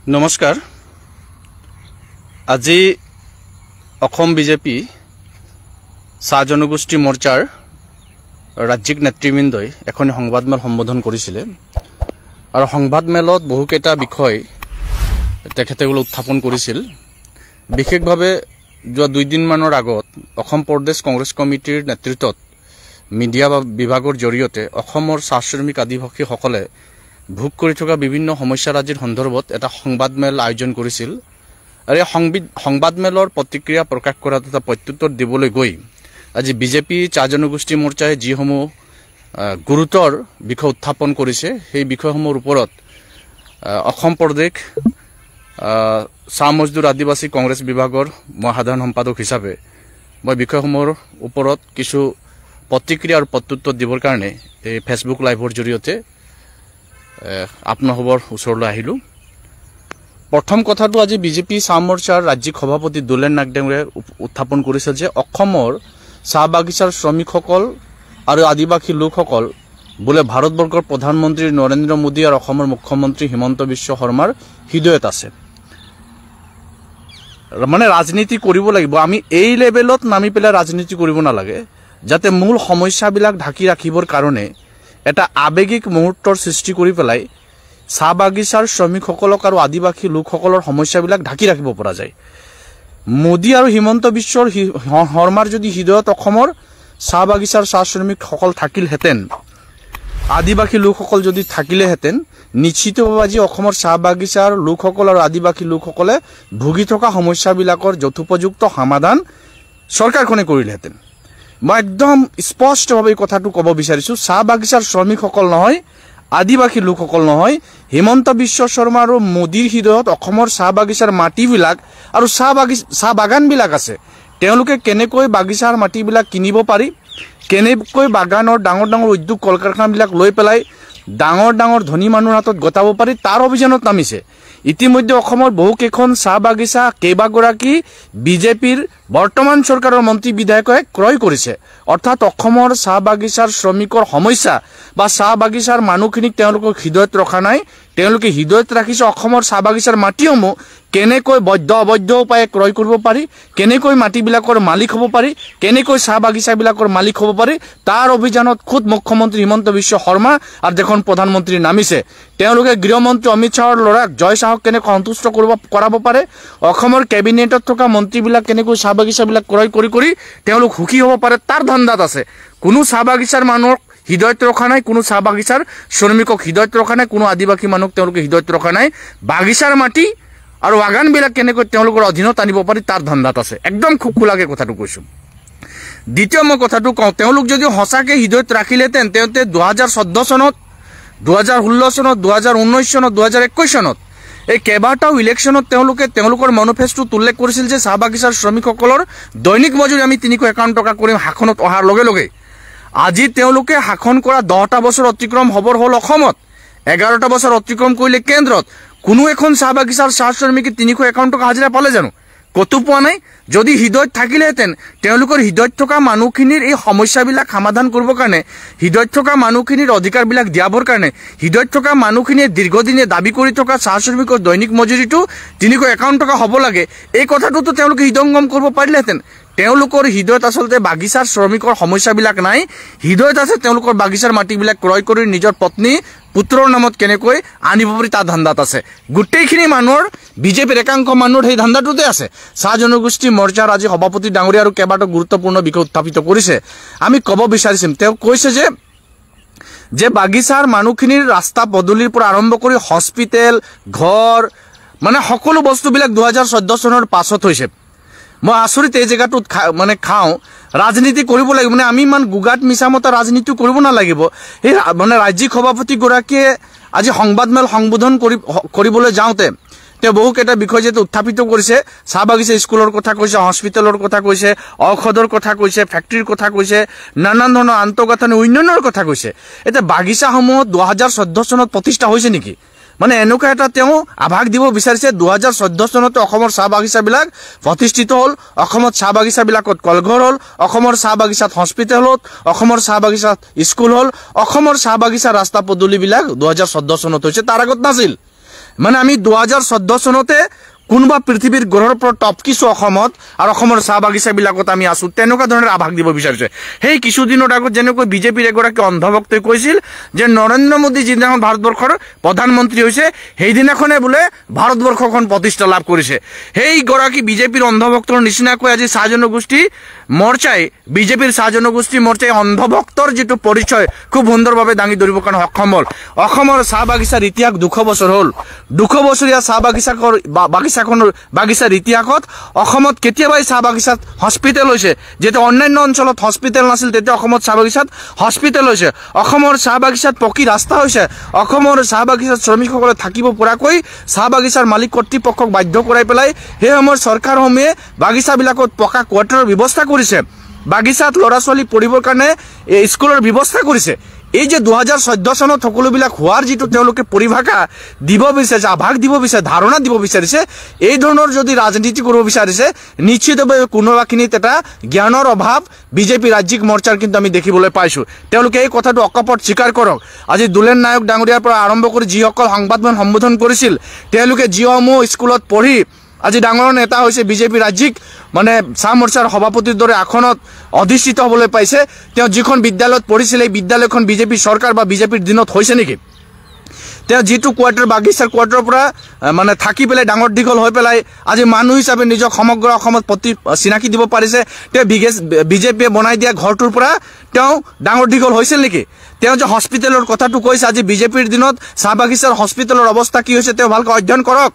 নমস্কাৰ। আজি অসম বিজেপি চাহ জনগোষ্ঠী মৰ্চাৰ ৰাজ্যিক নেতৃবৃন্দই এখন সংবাদমেল সম্বোধন কৰিছিল আৰু সংবাদমেলত বহুকেইটা বিষয় তেখেতসকলে উত্থাপন কৰিছিল। বিশেষভাৱে যোৱা 2 দিনমানৰ আগত অসম প্ৰদেশ কংগ্ৰেছ কমিটিৰ নেতৃত্বত মিডিয়া বিভাগৰ জৰিয়তে অসমৰ চাহ শ্ৰমিক আদিবাসীসকলে ভোগ কৰি থকা বিভিন্ন সমস্যাৰাজিৰ সন্দৰ্ভত এটা সংবাদমেল আয়োজন কৰিছিল আৰু এই সংবাদমেলৰ প্ৰতিক্ৰিয়া প্ৰকাশ কৰা তথা প্ৰত্যুত্তৰ দিবলৈ গৈ আজি বিজেপি চাহ জনগোষ্ঠী মৰ্চাই যিসমূহ গুৰুতৰ বিষয় উত্থাপন কৰিছে সেই বিষয়সমূহৰ ওপৰত অসম প্ৰদেশ চাহ মজদুৰ আদিবাসী কংগ্ৰেছ বিভাগৰ মই সাধাৰণ সম্পাদক হিচাপে মই বিষয়সমূহৰ ওপৰত কিছু প্ৰতিক্ৰিয়া আৰু প্ৰত্যুত্তৰ দিবৰ কাৰণে এই ফেচবুক লাইভৰ জৰিয়তে আপোনালোকৰ ওচৰলৈ আহিলো। প্ৰথম কথাটো আজি বিজেপি চাহ মৰ্চাৰ ৰাজ্যিক সভাপতি দুলেন নাগদেৱে উত্থাপন কৰিছিল যে অসমৰ চাহ বাগিচাৰ শ্ৰমিকসকল আৰু আদিবাসী লোকসকল বোলে ভাৰতবৰ্ষৰ প্ৰধানমন্ত্ৰী নৰেন্দ্ৰ মোদী আৰু অসমৰ মুখ্যমন্ত্ৰী হিমন্ত বিশ্ব শৰ্মাৰ হৃদয়ত আছে। মানে ৰাজনীতি কৰিব লাগিব, আমি এই লেভেলত নামি পেলাই ৰাজনীতি কৰিব নালাগে, যাতে মূল সমস্যাবিলাক ঢাকি ৰাখিবৰ কাৰণে এটা আবেগিক মুহূৰ্তৰ সৃষ্টি কৰি পেলাই চাহ বাগিচাৰ শ্ৰমিকসকলক আৰু আদিবাসী লোকসকলৰ সমস্যাবিলাক ঢাকি ৰাখিব পৰা যায়। মোদী আৰু হিমন্ত বিশ্ব শৰ্মাৰ যদি হৃদয়ত অসমৰ চাহ বাগিচাৰ চাহ শ্ৰমিকসকল থাকিলহেঁতেন, আদিবাসী লোকসকল যদি থাকিলেহেঁতেন, নিশ্চিতভাৱে আজি অসমৰ চাহ বাগিচাৰ লোকসকল আৰু আদিবাসী লোকসকলে ভুগি থকা সমস্যাবিলাকৰ যথোপযুক্ত সমাধান চৰকাৰখনে কৰিলেহেঁতেন। মই একদম স্পষ্টভাৱে কথাটো ক'ব বিচাৰিছোঁ, চাহ বাগিচাৰ শ্ৰমিকসকল নহয়, আদিবাসী লোকসকল নহয়, হিমন্ত বিশ্ব শৰ্মা আৰু মোদীৰ হৃদয়ত অসমৰ চাহ বাগিচাৰ মাটিবিলাক আৰু চাহ বাগানবিলাক আছে। তেওঁলোকে কেনেকৈ বাগিচাৰ মাটিবিলাক কিনিব পাৰি, কেনেকৈ বাগানৰ ডাঙৰ ডাঙৰ উদ্যোগ কল কাৰখানাবিলাক লৈ পেলাই ডাঙৰ ডাঙৰ ধনী মানুহৰ হাতত গতাব পাৰি, তাৰ অভিযানত নামিছে। ইতিমধ্যে অসমৰ বহুকেইখন চাহ বাগিচা কেইবাগৰাকী বিজেপিৰ বৰ্তমান চৰকাৰৰ মন্ত্ৰী বিধায়কে ক্ৰয় কৰিছে। অৰ্থাৎ অসমৰ চাহ বাগিচাৰ শ্ৰমিকৰ সমস্যা বা চাহ বাগিচাৰ মানুহখিনিক তেওঁলোকক হৃদয়ত ৰখা নাই, তেওঁলোকে হৃদয়ত ৰাখিছে অসমৰ চাহ বাগিচাৰ মাটিসমূহ কেনেকৈ বৈধ অবৈধ উপায়ে ক্ৰয় কৰিব পাৰি, কেনেকৈ মাটিবিলাকৰ মালিক হ'ব পাৰি, কেনেকৈ চাহ বাগিচাবিলাকৰ মালিক হ'ব পাৰি, তাৰ অভিযানত খুদ মুখ্যমন্ত্ৰী হিমন্ত বিশ্ব শৰ্মা আৰু দেশৰ প্ৰধানমন্ত্ৰী নামিছে। তেওঁলোকে গৃহমন্ত্ৰী অমিত শ্বাহৰ ল'ৰাক জয় শ্বাহক কেনেকৈ সন্তুষ্ট কৰাব পাৰে, অসমৰ কেবিনেটত থকা মন্ত্ৰীবিলাক কেনেকৈ চাহ বাগিচাবিলাক ক্ৰয় কৰি তেওঁলোক সুখী হ'ব পাৰে, তাৰ ধান্দাত আছে। কোনো চাহ বাগিচাৰ মানুহক হৃদয়ত ৰখা নাই, কোনো চাহ বাগিচাৰ শ্ৰমিকক হৃদয়ত ৰখা নাই, কোনো আদিবাসী মানুহক তেওঁলোকে হৃদয়ত ৰখা নাই। বাগিচাৰ মাটি আৰু বাগানবিলাক কেনেকৈ তেওঁলোকৰ অধীনত আনিব পাৰি তাৰ ধান্দাত আছে। একদম খুব খোলাকে কথাটো কৈছোঁ। দ্বিতীয় মই কথাটো কওঁ, তেওঁলোক যদি সঁচাকৈ হৃদয়ত ৰাখিলেহেঁতেন তেন্তে 2014 চনত, 2016 চনত, 2019 চনত, 2021 চনত এই কেইবাটাও ইলেকশ্যনত তেওঁলোকে তেওঁলোকৰ মেনিফেষ্টোত উল্লেখ কৰিছিল যে চাহ বাগিচাৰ শ্ৰমিকসকলৰ দৈনিক মজুৰি আমি 351 টকা কৰিম শাসনত অহাৰ লগে লগে। আজি তেওঁলোকে শাসন কৰা 10টা বছৰ অতিক্ৰম হ'বৰ হ'ল অসমত, 11টা বছৰ অতিক্ৰম কৰিলে কেন্দ্ৰত। কোনো এখন চাহ বাগিচাৰ চাহ শ্ৰমিকে 351 টকা হাজিৰা পালে জানো? কতো পোৱা নাই। যদি হৃদয়ত থাকিলেহেঁতেন তেওঁলোকৰ হৃদয়ত থকা মানুহখিনিৰ এই সমস্যাবিলাক সমাধান কৰিবৰ কাৰণে, হৃদয়ত থকা মানুহখিনিৰ অধিকাৰবিলাক দিয়াবৰ কাৰণে, হৃদয়ত থকা মানুহখিনিয়ে দীৰ্ঘদিনে দাবী কৰি থকা চাহ শ্ৰমিকৰ দৈনিক মজুৰিটো 351 টকা হ'ব লাগে, এই কথাটোতো তেওঁলোকে হৃদয়ংগম কৰিব পাৰিলেহেঁতেন। তেওঁলোকৰ হৃদয়ত আচলতে বাগিচাৰ শ্ৰমিকৰ সমস্যাবিলাক নাই, হৃদয়ত আছে তেওঁলোকৰ বাগিচাৰ মাটিবিলাক ক্ৰয় কৰি নিজৰ পত্নী পুত্ৰৰ নামত কেনেকৈ আনিব পাৰি তাৰ ধান্দাত আছে। গোটেইখিনি মানুহৰ বিজেপিৰ একাংশ মানুহৰ সেই ধান্দাটোতে আছে। চাহ জনগোষ্ঠী মৰ্চাৰ আজি সভাপতি ডাঙৰীয়া আৰু কেইবাটাও গুৰুত্বপূৰ্ণ বিষয় উত্থাপিত কৰিছে। আমি ক'ব বিচাৰিছিম, তেওঁ কৈছে যে বাগিচাৰ মানুহখিনিৰ ৰাস্তা পদূলিৰ পৰা আৰম্ভ কৰি হস্পিটেল, ঘৰ, মানে সকলো বস্তুবিলাক 2014 চনৰ পাছত হৈছে। মই আচৰিত এই জেগাটোত খাওঁ, ৰাজনীতি কৰিব লাগিব, মানে আমি ইমান গুগাত মিছামতা ৰাজনীতি কৰিব নালাগিব। সেই মানে ৰাজ্যিক সভাপতিগৰাকীয়ে আজি সংবাদমেল সম্বোধন কৰিবলৈ যাওঁতে তেওঁ বহুকেইটা বিষয় যিহেতু উত্থাপিত কৰিছে, চাহ বাগিচা স্কুলৰ কথা কৈছে, হস্পিটেলৰ কথা কৈছে, ঔষধৰ কথা কৈছে, ফেক্টৰীৰ কথা কৈছে, নানান ধৰণৰ আন্তঃগাঁথনি উন্নয়নৰ কথা কৈছে। এতিয়া বাগিচাসমূহ 2014 চনত প্ৰতিষ্ঠা হৈছে নেকি? মানে এনেকুৱা এটা তেওঁ আভাস দিব বিচাৰিছে 2014 চনতে অসমৰ চাহ বাগিচাবিলাক প্ৰতিষ্ঠিত হ'ল, অসমত চাহ বাগিচাবিলাকত কলঘৰ হ'ল, অসমৰ চাহ বাগিচাত হস্পিটেল হ'ল, অসমৰ চাহ বাগিচাত স্কুল হ'ল, অসমৰ চাহ বাগিচা ৰাস্তা পদূলিবিলাক 2014 চনত হৈছে, তাৰ আগত নাছিল। মানে আমি 2014 চনতে কোনোবা পৃথিৱীৰ গ্ৰহৰ পৰা টপকিছো অসমত আৰু অসমৰ চাহ বাগিচাবিলাকত আমি আছো তেনেকুৱা ধৰণৰ আভাস দিব বিচাৰিছে। সেই কিছুদিনৰ আগত যেনেকৈ বিজেপিৰ এগৰাকী অন্ধভক্তই কৈছিল যে নৰেন্দ্ৰ মোদী যিদিনাখন ভাৰতবৰ্ষৰ প্ৰধানমন্ত্ৰী হৈছে সেইদিনাখনে বোলে ভাৰতবৰ্ষখন প্ৰতিষ্ঠা লাভ কৰিছে। সেইগৰাকী বিজেপিৰ অন্ধভক্তৰ নিচিনাকৈ আজি চাহ জনগোষ্ঠী মৰ্চাই বিজেপিৰ চাহ জনগোষ্ঠী মৰ্চাই অন্ধভক্তৰ যিটো পৰিচয় খুব সুন্দৰভাৱে দাঙি ধৰিবৰ কাৰণে সক্ষম হ'ল। অসমৰ চাহ বাগিচাৰ ইতিহাস 200 বছৰ হ'ল। 200 বছৰীয়া চাহ বাগিচাৰ ইতিহাসত অসমত কেতিয়াবাই চাহ বাগিচাত হস্পিটেল হৈছে, যেতিয়া অন্যান্য অঞ্চলত হস্পিটেল নাছিল তেতিয়া অসমত চাহ বাগিচাত হস্পিটেল হৈছে। অসমৰ চাহ বাগিচাত পকী ৰাস্তা হৈছে। অসমৰ চাহ বাগিচাত শ্ৰমিকসকলে থাকিব পৰাকৈ চাহ বাগিচাৰ মালিক কৰ্তৃপক্ষক বাধ্য কৰাই পেলাই সেই সময়ৰ চৰকাৰসমূহে বাগিচাবিলাকত পকা কোৱাৰ্টাৰৰ ব্যৱস্থা কৰিছে। বাগিচাত ল'ৰা ছোৱালী পঢ়িবৰ কাৰণে স্কুলৰ ব্যৱস্থা কৰিছে। এই যে 2014 চনত সকলোবিলাক হোৱাৰ যিটো তেওঁলোকে পৰিভাষা দিব বিচাৰিছে, আভাস দিব বিচাৰিছে, ধাৰণা দিব বিচাৰিছে, এই ধৰণৰ যদি ৰাজনীতি কৰিব বিচাৰিছে নিশ্চিতভাৱে কোনোবাখিনিত এটা জ্ঞানৰ অভাৱ বিজেপি ৰাজ্যিক মৰ্চাৰ কিন্তু আমি দেখিবলৈ পাইছোঁ। তেওঁলোকে এই কথাটো অকপট স্বীকাৰ কৰক। আজি দুলেন নায়ক ডাঙৰীয়াৰ পৰা আৰম্ভ কৰি যিসকল সংবাদমেল সম্বোধন কৰিছিল তেওঁলোকে যিসমূহ স্কুলত পঢ়ি আজি ডাঙৰ নেতা হৈছে বিজেপি ৰাজ্যিক মানে চাহ মৰ্চাৰ সভাপতিৰ দৰে আসনত অধিষ্ঠিত হ'বলৈ পাইছে, তেওঁ যিখন বিদ্যালয়ত পঢ়িছিল এই বিদ্যালয়খন বিজেপি চৰকাৰ বা বিজেপিৰ দিনত হৈছে নেকি? তেওঁ যিটো কোৱাৰ্টাৰ বাগিচাৰ কোৱাৰ্টাৰৰ পৰা মানে থাকি পেলাই ডাঙৰ দীঘল হৈ পেলাই আজি মানুহ হিচাপে নিজক সমগ্ৰ অসমত চিনাকি দিব পাৰিছে, তেওঁ বিজেপিয়ে বনাই দিয়া ঘৰটোৰ পৰা তেওঁ ডাঙৰ দীঘল হৈছিল নেকি? তেওঁ যে হস্পিটেলৰ কথাটো কৈছে, আজি বিজেপিৰ দিনত চাহ বাগিচাৰ হস্পিটেলৰ অৱস্থা কি হৈছে তেওঁ ভালকৈ অধ্যয়ন কৰক।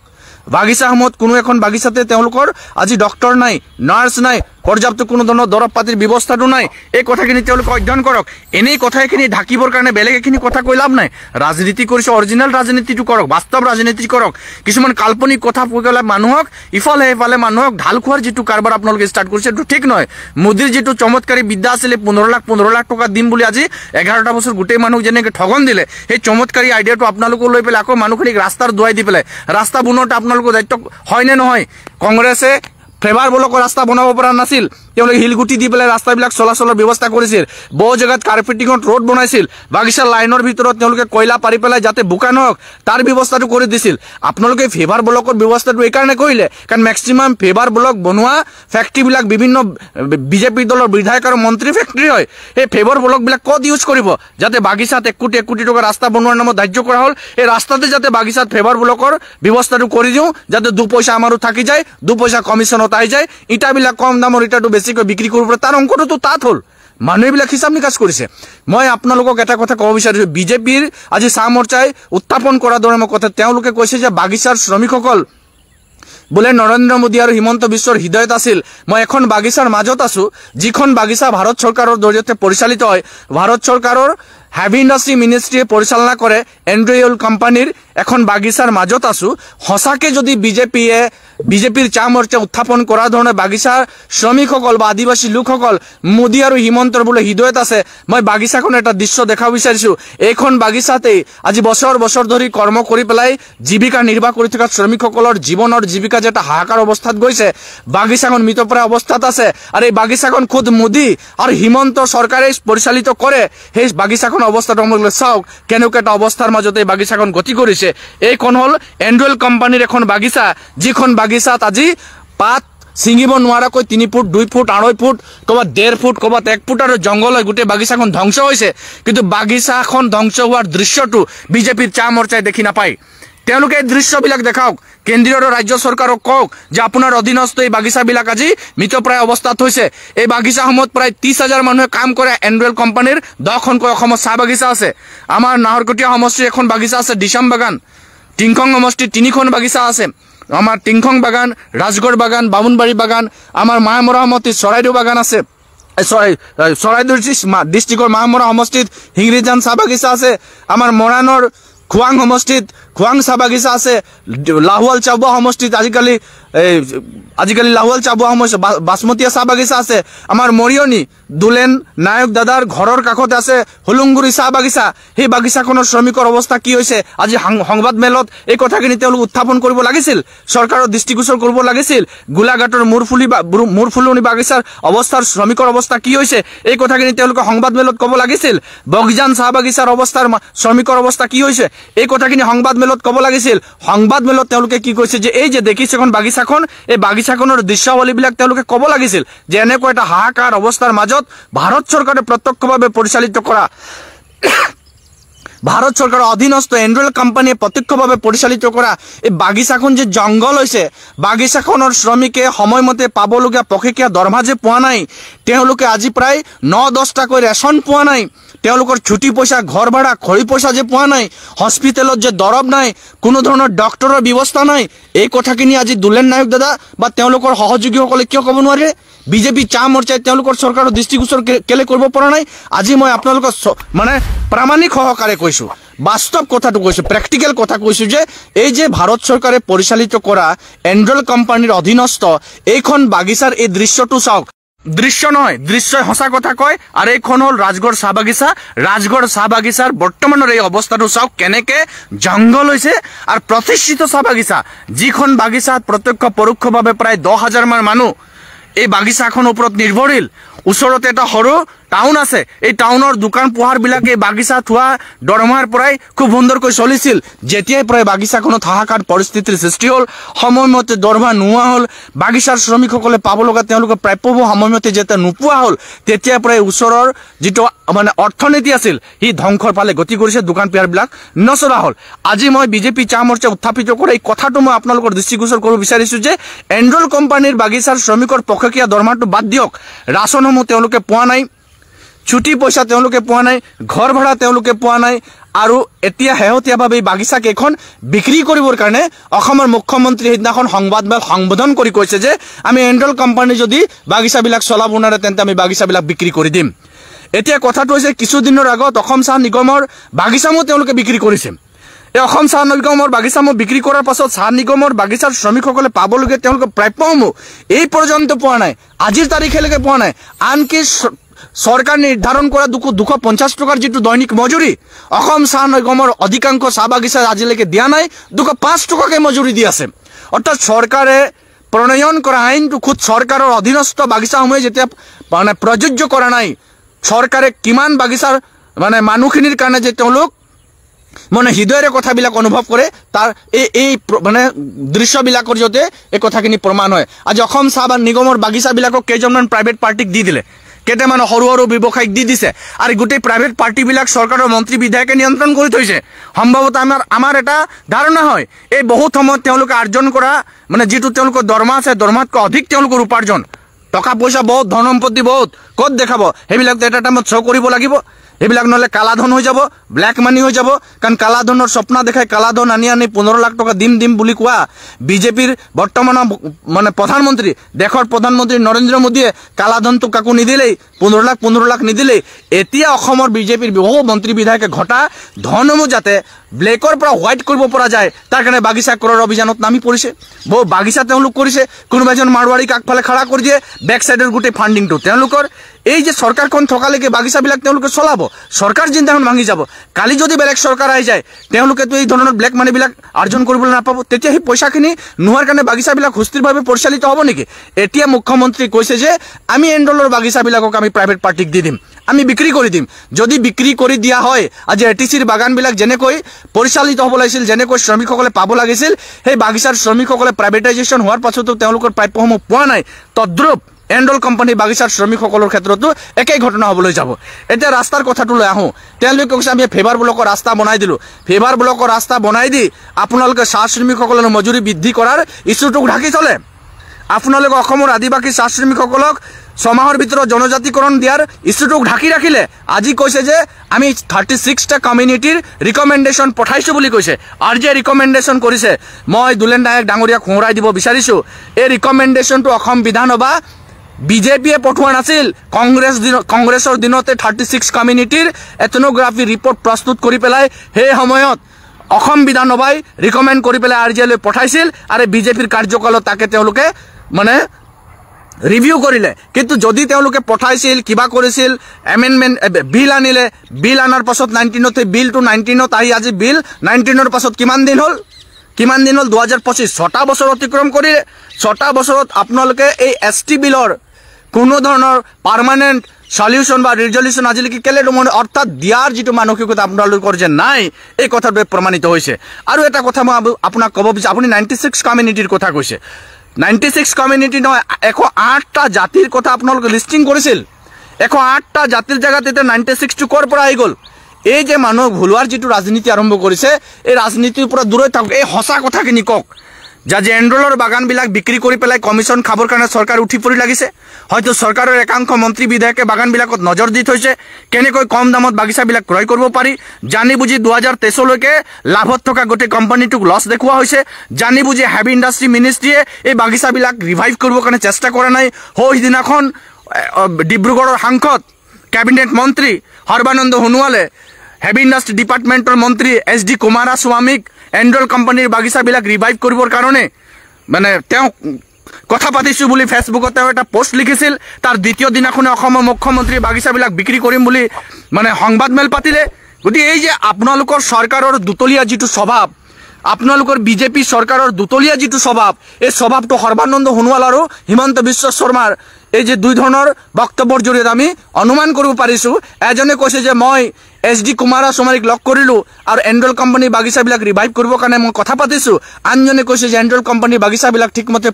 বাগিচাসমূহত কোনো এখন বাগিচাতে তেওঁলোকৰ আজি ডক্টৰ নাই, নাৰ্ছ নাই, পৰ্যাপ্ত কোনো ধৰণৰ দৰৱ পাতিৰ ব্যৱস্থাটো নাই। এই কথাখিনি তেওঁলোকে অধ্যয়ন কৰক। এনেই কথাখিনি ঢাকিবৰ কাৰণে বেলেগ এখিনি কথা কৈ লাভ নাই। ৰাজনীতি কৰিছে, অৰিজিনেল ৰাজনীতিটো কৰক, বাস্তৱ ৰাজনীতি কৰক। কিছুমান কাল্পনিক কথা কৈ গ'লে মানুহক ইফালে সিফালে মানুহক ঢাল খোৱাৰ যিটো কাৰবাৰ আপোনালোকে ষ্টাৰ্ট কৰিছে এইটো ঠিক নহয়। মোদীৰ যিটো চমৎকাৰী বিদ্যা আছিলে 15 লাখ টকা দিম বুলি আজি 11টা বছৰ গোটেই মানুহক যেনেকৈ ঠগন দিলে সেই চমৎকাৰী আইডিয়াটো আপোনালোকক লৈ পেলাই আকৌ মানুহখিনিক ৰাস্তাৰ দুৱাই দি পেলাই ৰাস্তা বনোৱাটো আপোনালোকৰ দায়িত্ব হয়নে নহয়? কংগ্ৰেছে ফ্লেভাৰ ব্লকৰ ৰাস্তা বনাব পৰা নাছিল, তেওঁলোকে শিলগুটি দি পেলাই ৰাস্তাবিলাক চলাচলৰ ব্যৱস্থা কৰিছিল। বহু জেগাত কাৰ্পেটিঙত ৰোড বনাইছিল, বাগিচাৰ লাইনৰ ভিতৰত তেওঁলোকে কয়লা পাৰি পেলাই যাতে বোকা নহওক তাৰ ব্যৱস্থাটো কৰি দিছিল। আপোনালোকে ফ্লেভাৰ ব্লকৰ ব্যৱস্থাটো এইকাৰণে কৰিলে কাৰণ মেক্সিমাম ফ্লেভাৰ ব্লক বনোৱা ফেক্টৰীবিলাক বিভিন্ন বিজেপি দলৰ বিধায়ক আৰু মন্ত্ৰী ফেক্টৰী হয়। এই ফ্লেভাৰ ব্লকবিলাক ক'ত ইউজ কৰিব? যাতে বাগিচাত 1 কোটি টকা ৰাস্তা বনোৱাৰ নামত ধাৰ্য কৰা হ'ল। এই ৰাস্তাতে যাতে বাগিচাত ফ্লেভাৰ ব্লকৰ ব্যৱস্থাটো কৰি দিওঁ যাতে 2 পইচা আমাৰো থাকি যায়, 2 পইচা কমিশ্যনত আহি যায়, ইটাবিলাক কম দামৰ ইটাটো বেছিকৈ বিক্ৰী কৰিব পাৰে, তাৰ অংকটোতো তাত হ'ল। মানুহবিলাক হিচাপ নিকাচ কৰিছে। মই আপোনালোকক এটা কথা ক'ব বিচাৰিছোঁ, বিজেপিৰ আজি চাহ মৰ্চাই উত্থাপন কৰা দৰে মই কথা তেওঁলোকে কৈছে যে বাগিচাৰ শ্ৰমিকসকল বোলে নৰেন্দ্ৰ মোদী আৰু হিমন্ত বিশ্বৰ হৃদয়ত আছিল। মই এখন বাগিচাৰ মাজত আছো, যিখন বাগিচা ভাৰত চৰকাৰৰ জৰিয়তে পৰিচালিত হয়। ভাৰত চৰকাৰৰ হেভি ইণ্ডাষ্ট্ৰী মিনিষ্ট্ৰীয়ে পৰিচালনা কৰে এন্ড্ৰিয়েল কোম্পানীৰ এখন বাগিচাৰ মাজত আছো। সঁচাকৈ যদি বিজেপিৰ চাহ মৰ্চা উত্থাপন কৰা ধৰণে বাগিচাৰ শ্ৰমিকসকল বা আদিবাসী লোকসকল মোদী আৰু হিমন্তৰ বোলে হৃদয়ত আছে, মই বাগিচাখন এটা দৃশ্য দেখাব বিচাৰিছোঁ। এইখন বাগিচাতেই আজি বছৰ বছৰ ধৰি কৰ্ম কৰি পেলাই জীৱিকা নিৰ্বাহ কৰি থকা শ্ৰমিকসকলৰ জীৱনৰ জীৱিকা যে এটা হাহাকাৰ অৱস্থাত গৈছে, বাগিচাখন মৃতপ্ৰায় অৱস্থাত আছে। আৰু এই বাগিচাখন খুদ মোদী আৰু হিমন্ত চৰকাৰে পৰিচালিত কৰে। সেই বাগিচাখন অৱস্থাটো আপোনালোকে চাওক কেনেকুৱা এটা অৱস্থাৰ মাজতে এই বাগিচাখন গতি কৰিছে। এইখন হ'ল এন্ড্ৰিয়েল কোম্পানীৰ এখন বাগিচা, যিখন বাগিচাত আজি পাত ছিঙিব নোৱাৰাকৈ 3 ফুট 2 ফুট 2.5 ফুট ক'ৰবাত 1.5 ফুট ক'ৰবাত 1 ফুট আৰু জংঘল হৈ গোটেই বাগিচাখন ধ্বংস হৈছে। কিন্তু বাগিচাখন ধ্বংস হোৱাৰ দৃশ্যটো বিজেপিৰ চাহ মৰ্চাই দেখি নাপায়। তেওঁলোকে এই দৃশ্যবিলাক দেখাওক, কেন্দ্ৰীয় আৰু ৰাজ্য চৰকাৰক কওক যে আপোনাৰ অধীনস্থ এই বাগিচাবিলাক আজি মৃতপ্ৰায় অৱস্থাত হৈছে। এই বাগিচাসমূহত প্ৰায় 30,000 মানুহে কাম কৰে। এন্ড্ৰিয়েল কোম্পানীৰ 10খনকৈ অসমত চাহ বাগিচা আছে। আমাৰ নাহৰকটীয়া সমষ্টিৰ এখন বাগিচা আছে দিছাম বাগান, টিংখং সমষ্টিৰ 3খন বাগিচা আছে। আমাৰ টিংখং বাগান, ৰাজগড় বাগান, বামুণবাৰী বাগান, আমাৰ মাহমৰা সমষ্টিত চৰাইদেউ বাগান আছে। চৰাইদেউ ডিষ্ট্ৰিক্টৰ মাহমৰা সমষ্টিত হিংৰিজান চাহ বাগিচা আছে। আমাৰ মৰাণৰ খোৱাং সমষ্টিত খোৱাং চাহ বাগিচা আছে। লাহোৱাল চাবুৱা সমষ্টিত আজিকালি এই আজিকালি লাহুৱাল চাবুৱা সমস্যা বাসমতীয়া চাহ বাগিচা আছে আমাৰ মৰিয়নি দুলেন নায়ক দাদাৰ ঘৰৰ কাষতে আছে হুলুংগুৰি চাহ বাগিচা সেই বাগিচাখনৰ শ্ৰমিকৰ অৱস্থা কি হৈছে আজি সংবাদ মেলত এই কথাখিনি তেওঁলোক উত্থাপন কৰিব লাগিছিল চৰকাৰৰ দৃষ্টিগোচৰ কৰিব লাগিছিল গোলাঘাটৰ মূৰফুলনি বাগিচাৰ অৱস্থাৰ শ্ৰমিকৰ অৱস্থা কি হৈছে এই কথাখিনি তেওঁলোকে সংবাদ মেলত ক'ব লাগিছিল বগিজান চাহ বাগিচাৰ অৱস্থাৰ শ্ৰমিকৰ অৱস্থা কি হৈছে এই কথাখিনি সংবাদ মেলত ক'ব লাগিছিল সংবাদ মেলত তেওঁলোকে কি কৈছে যে এই যে দেখিছে এখন বাগিচাখন এই বাগিচাখনৰ দৃশ্যাৱলীবিলাক তেওঁলোকে ক'ব লাগিছিল যে এনেকুৱা এটা হাহাকাৰ অৱস্থাৰ মাজত ভাৰত চৰকাৰে প্ৰত্যক্ষভাৱে পৰিচালিত কৰা ভাৰত চৰকাৰৰ অধীনস্থ এন্ড্ৰইল কোম্পানীয়ে প্ৰত্যক্ষভাৱে পৰিচালিত কৰা এই বাগিচাখন যে জংগল হৈছে বাগিচাখনৰ শ্ৰমিকে সময়মতে পাবলগীয়া পষেকীয়া দৰমহা যে পোৱা নাই তেওঁলোকে আজি প্ৰায় 9-10 টাকৈ ৰেচন পোৱা নাই তেওঁলোকৰ ছুটি পইচা ঘৰ ভাড়া খৰি পইচা যে পোৱা নাই হস্পিটেলত যে দৰৱ নাই কোনো ধৰণৰ ডক্টৰৰ ব্যৱস্থা নাই এই কথাখিনি আজি দুলেন নায়ক দাদা বা তেওঁলোকৰ সহযোগীসকলে কিয় ক'ব নোৱাৰে বিজেপি চাহ মৰ্চাই তেওঁলোকৰ চৰকাৰৰ দৃষ্টিগোচৰ কেলে কৰিব পৰা নাই আজি মই আপোনালোকৰ মানে প্ৰামাণিক সহকাৰে কৈছো বাস্তৱ কথাটো কৈছো প্ৰেক্টিকেল কথা কৈছো যে এই যে ভাৰত চৰকাৰে পৰিচালিত কৰা এন্ড্ৰইল কোম্পানীৰ অধীনস্থ এইখন বাগিচাৰ এই দৃশ্যটো চাওক দৃশ্য নহয় দৃশ্যই সঁচা কথা কয় আৰু এইখন হ'ল ৰাজগড় চাহ বাগিচাৰ বৰ্তমানৰ এই অৱস্থাটো চাওক কেনেকে জংগল হৈছে আৰু প্ৰতিষ্ঠিত চাহ বাগিচা যিখন বাগিচাত প্ৰত্যক্ষ পৰোক্ষভাৱে প্ৰায় 10,000 মান মানুহ এই বাগিচাখনৰ ওপৰত নিৰ্ভৰশীল ওচৰতে এটা সৰু টাউন আছে এই টাউনৰ দোকান পোহাৰ বিলাকে বাগিচা থোৱা দৰমহাৰ পৰাই খুব সুন্দৰকৈ চলিছিল যেতিয়াই প্ৰায় বাগিচাখনত হাহাকাৰ পৰিস্থিতিৰ সৃষ্টি হ'ল সময়মতে দৰমহা নোহোৱা হ'ল বাগিচাৰ শ্ৰমিকসকলে পাব লগা তেওঁলোকৰ প্ৰাপ্যবোৰ সময়মতে যেতিয়া নোপোৱা হ'ল তেতিয়া প্ৰায় ওচৰৰ যিটো মানে অৰ্থনীতি আছিল সি ধ্বংসৰ ফালে গতি কৰিছে দোকান পোহাৰবিলাক নচলা হ'ল আজি মই বিজেপি চাহ মৰ্চা উত্থাপিত কৰা এই কথাটো মই আপোনালোকৰ দৃষ্টিগোচৰ কৰিব বিচাৰিছো যে এন্ড্ৰইল কোম্পানীৰ বাগিচাৰ শ্ৰমিকৰ পষেকীয়া দৰমহাটো বাদ দিয়ক ৰাচনসমূহ তেওঁলোকে পোৱা নাই ছুটি পইচা তেওঁলোকে পোৱা নাই ঘৰ ভাড়া তেওঁলোকে পোৱা নাই আৰু এতিয়া শেহতীয়াভাৱে বাগিচা কেইখন বিক্ৰী কৰিবৰ কাৰণে অসমৰ মুখ্যমন্ত্ৰী সেইদিনাখন সংবাদমেল সম্বোধন কৰি কৈছে যে আমি এন্ড্ৰইল কোম্পানী যদি বাগিচাবিলাক চলাব নোৱাৰে তেন্তে আমি বাগিচাবিলাক বিক্ৰী কৰি দিম এতিয়া কথাটো হৈছে কিছুদিনৰ আগত অসম চাহ নিগমৰ বাগিচামো তেওঁলোকে বিক্ৰী কৰিছে এই অসম চাহ নিগমৰ বাগিচামো বিক্ৰী কৰাৰ পাছত চাহ নিগমৰ বাগিচাৰ শ্ৰমিকসকলে পাবলগীয়া তেওঁলোকৰ প্ৰাপ্যসমূহ এই পৰ্যন্ত পোৱা নাই আজিৰ তাৰিখলৈকে পোৱা নাই আনকি সৰকাৰ নিৰ্ধাৰণ কৰা 250 টাকাৰ যেটু দৈনিক মজুৰি অসম চাহ নিগমৰ অধিকাংশ চাহ বাগিচা আজিলৈকে দিয়া নাই 205 টাকাকে মজুরি দি আছে অর্থাৎ সরকারে প্রণয়ন করা আইনটো খুদ সরকারের অধীনস্থ বাগিচাসমূহে যেতিয়া মানে প্রযোজ্য করা নাই সরকারে কিমান বাগিচাৰ মানে মানুহখিনিৰ কাৰণে যে তেওঁলোক মানে হৃদয়ৰে কথাবিলাক অনুভৱ কৰে তাৰ এই মানে দৃশ্যবিলাকৰ জতে এই কথাখিনি প্ৰমাণ হয় আজি অসম চাহ নিগমৰ বাগিচাবিলাকক কেইজনমান প্ৰাইভেট পাৰ্টিক দি দিলে কেইটামান সৰু সৰু ব্যৱসায়িক দি দিছে আৰু গোটেই প্ৰাইভেট পাৰ্টিবিলাক চৰকাৰৰ মন্ত্ৰী বিধায়কে নিয়ন্ত্ৰণ কৰি থৈছে সম্ভৱতঃ আমাৰ এটা ধাৰণা হয় এই বহুত সময়ত তেওঁলোকে আৰ্জন কৰা মানে যেটো তেওঁলোকৰ দৰমহা আছে দৰমহাতকৈ অধিক তেওঁলোকৰ উপাৰ্জন টকা পইচা বহুত ধন সম্পত্তি বহুত ক'ত দেখাব সেইবিলাক এটা টাইমত শ্ব' কৰিব লাগিব এইবিলাক নহলে কালাধন হৈ যাব ব্ল্যাক মানি হৈ যাব কাৰণ কালাধনৰ স্বপ্ন দেখাই কালাধন আনি 15 লাখ টকা দিম বুলি কোৱা বিজেপিৰ বৰ্তমান মানে প্ৰধানমন্ত্ৰী দেশৰ প্ৰধানমন্ত্ৰী নৰেন্দ্ৰ মোদীয়ে কালাধনটো কাকো নিদিলেই 15 লাখ নিদিলেই এতিয়া অসমৰ বিজেপিৰ বহু মন্ত্ৰী বিধায়কে ঘটা ধনমু যাতে ব্লেকৰ পৰা হোৱাইট কৰিব পৰা যায় তাৰ কাৰণে বাগিচা কৰাৰ অভিযানত নামি পৰিছে বহু বাগিচা তেওঁলোক কৰিছে কোনোবা এজন মাৰৱাৰীক আগফালে খাৰা কৰি দিয়ে বেক সাইডৰ গোটেই ফান্ডিংটো তেওঁলোকৰ এই যে সরকারখন থকালৈকে বাগিচাবিলাক তেওঁলোকে চলাব সরকার জিন্দাখন ভাঙি যাব কালি যদি বেলেগ সরকার আহি যায় তেওঁলোকে তো এই ধৰণৰ ব্ল্যাক মানিবিলাক আৰ্জন কৰিবলৈ নাপাব তেতিয়া সেই পইচাখিনি নোহাৰ কাৰণে বাগিচাবিলাক সুস্থিৰভাৱে পৰিচালিত হ'ব নেকি এতিয়া মুখ্যমন্ত্ৰী কৈছে যে আমি এন্ড্ৰইলৰ বাগিচাবিলাকক আমি প্ৰাইভেট পাৰ্টিক দি দিম আমি বিক্ৰী কৰি দিম যদি বিক্ৰী কৰি দিয়া হয় আজি এটিচিৰ বাগানবিলাক যেনেকৈ পৰিচালিত হ'ব লাগিছিল যেনেকৈ শ্ৰমিকসকলে পাব লাগিছিল সেই বাগিচাৰ শ্ৰমিকসকলে প্ৰাইভেটাইজেশ্যন হোৱাৰ পাছতো তেওঁলোকৰ প্ৰাপ্যসমূহ পোৱা নাই তদ্ৰুপ এন্ড্ৰইল কোম্পানী বাগিচাৰ শ্ৰমিকসকলৰ ক্ষেত্ৰতো একেই ঘটনা হ'বলৈ যাব এতিয়া ৰাস্তাৰ কথাটো লৈ আহো তেওঁলোকে কৈছে আমি ফেভাৰ ব্লকৰ ৰাস্তা বনাই দিলো ফেভাৰ ব্লকৰ ৰাস্তা বনাই দি আপোনালোকে চাহ শ্ৰমিকসকলৰ মজুৰি বৃদ্ধি কৰাৰ ইস্যুটো ঢাকি চলে আপোনালোকে অসমৰ আদিবাসী চাহ শ্ৰমিকসকলক 6 মাহৰ ভিতৰত জনজাতিকৰণ দিয়াৰ ইস্যুটো ঢাকি ৰাখিলে আজি কৈছে যে আমি 36টা কমিউনিটিৰ ৰিকমেন্ডেশন পঠাইছো বুলি কৈছে আৰু যে ৰিকমেন্ডেশন কৰিছে মই দুলেন নায়ক ডাঙৰীয়া খোৰাই দিব বিচাৰিছো এই ৰিকমেন্ডেশনটো অসম বিধানসভা বিজেপিয়ে পঠোৱা নাছিল কংগ্ৰেছৰ দিনতে 36 কমিউনিটিৰ এথনোগ্ৰাফি ৰিপৰ্ট প্ৰস্তুত কৰি পেলাই সেই সময়ত অসম বিধানসভাই ৰিকমেণ্ড কৰি পেলাই আৰ্জিলৈ পঠাইছিল আৰু বিজেপিৰ কাৰ্যকালত তাকে তেওঁলোকে মানে ৰিভিউ কৰিলে কিন্তু যদি তেওঁলোকে পঠাইছিল কিবা কৰিছিল এমেণ্ডমেণ্ট বিল আনিলে বিল আনাৰ পাছত 19তে বিলটো 19ত আহি আজি বিল 19ৰ পাছত কিমান দিন হ'ল 2025 6টা বছৰ অতিক্ৰম কৰিলে 6টা বছৰত আপোনালোকে এই এছটি বিলৰ কোনো ধৰণৰ পাৰ্মানেণ্ট সলিউশন বা ৰিজলিউশন আজিলৈকে কেলে মানে অৰ্থাৎ দিয়াৰ যিটো মানসিকতা আপোনালোকৰ যে নাই এই কথাটো প্ৰমাণিত হৈছে আৰু এটা কথা মই আপোনাক ক'ব বিচাৰিছোঁ আপুনি 96 কমিউনিটিৰ কথা কৈছে 96 কমিউনিটি নহয় 108টা জাতিৰ কথা আপোনালোকে লিষ্টিং কৰিছিল 108টা জাতিৰ জায়গাত এটা 96 টো কৰ পৰা আহি গ'ল এই যে মানুহ ভুলুৱাৰ যিটো ৰাজনীতি আৰম্ভ কৰিছে এই ৰাজনীতিৰ পৰা দূৰত থাকক এই হসা কথাখিনি কক যে এণ্ড্ৰলৰ বাগানবিলাক বিক্ৰী কৰি পেলাই কমিশন খাবৰ কাৰণে চৰকাৰ উঠি পৰি লাগিছে হয়তো চৰকাৰৰ একাংশ মন্ত্ৰী বিধায়কে বাগানবিলাকত নজৰ দি থৈছে কেনেকৈ কম দামত বাগিচাবিলাক ক্ৰয় কৰিব পাৰি জানি বুজি 2023 লৈকে লাভত থকা গোটেই কোম্পানীটোক লছ দেখুওৱা হৈছে জানি বুজি হেভি ইণ্ডাষ্ট্ৰী মিনিষ্ট্ৰীয়ে এই বাগিচাবিলাক ৰিভাইভ কৰিবৰ কাৰণে চেষ্টা কৰা নাই সেইদিনাখন ডিব্ৰুগড়ৰ সাংসদ কেবিনেট মন্ত্ৰী সৰ্বানন্দ সোণোৱালে হেভি ইণ্ডাষ্ট্ৰী ডিপাৰ্টমেণ্টৰ মন্ত্ৰী SD কুমাৰাস্বামীক এণ্ড্ৰল কোম্পানীৰ বাগিচাবিলাক ৰিভাইভ কৰিবৰ কাৰণে মানে তেওঁ কথা পাতিছোঁ বুলি ফেচবুকত তেওঁ এটা পোষ্ট লিখিছিল তাৰ দ্বিতীয় দিনাখনে অসমৰ মুখ্যমন্ত্ৰী বাগিচাবিলাক বিক্ৰী কৰিম বুলি মানে সংবাদমেল পাতিলে গতিকে এই যে আপোনালোকৰ চৰকাৰৰ দুতলীয়া যিটো স্বভাৱ আপোনালোকৰ বিজেপি চৰকাৰৰ দুতলীয়া যিটো স্বভাৱ এই স্বভাৱটো সৰ্বানন্দ সোণোৱাল আৰু হিমন্ত বিশ্ব শৰ্মাৰ এই যে দুই ধৰণৰ বক্তব্যৰ জৰিয়তে আমি অনুমান কৰিব পাৰিছোঁ এজনে কৈছে যে মই SD কুমাৰাস্বামীক লগ কৰিলোঁ আৰু এণ্ড্ৰল কোম্পানী বাগিচাবিলাক ৰিভাইভ কৰিবৰ কাৰণে মই কথা পাতিছোঁ আনজনে কৈছে যে এণ্ড্ৰল কোম্পানী বাগিচাবিলাক ঠিকমতে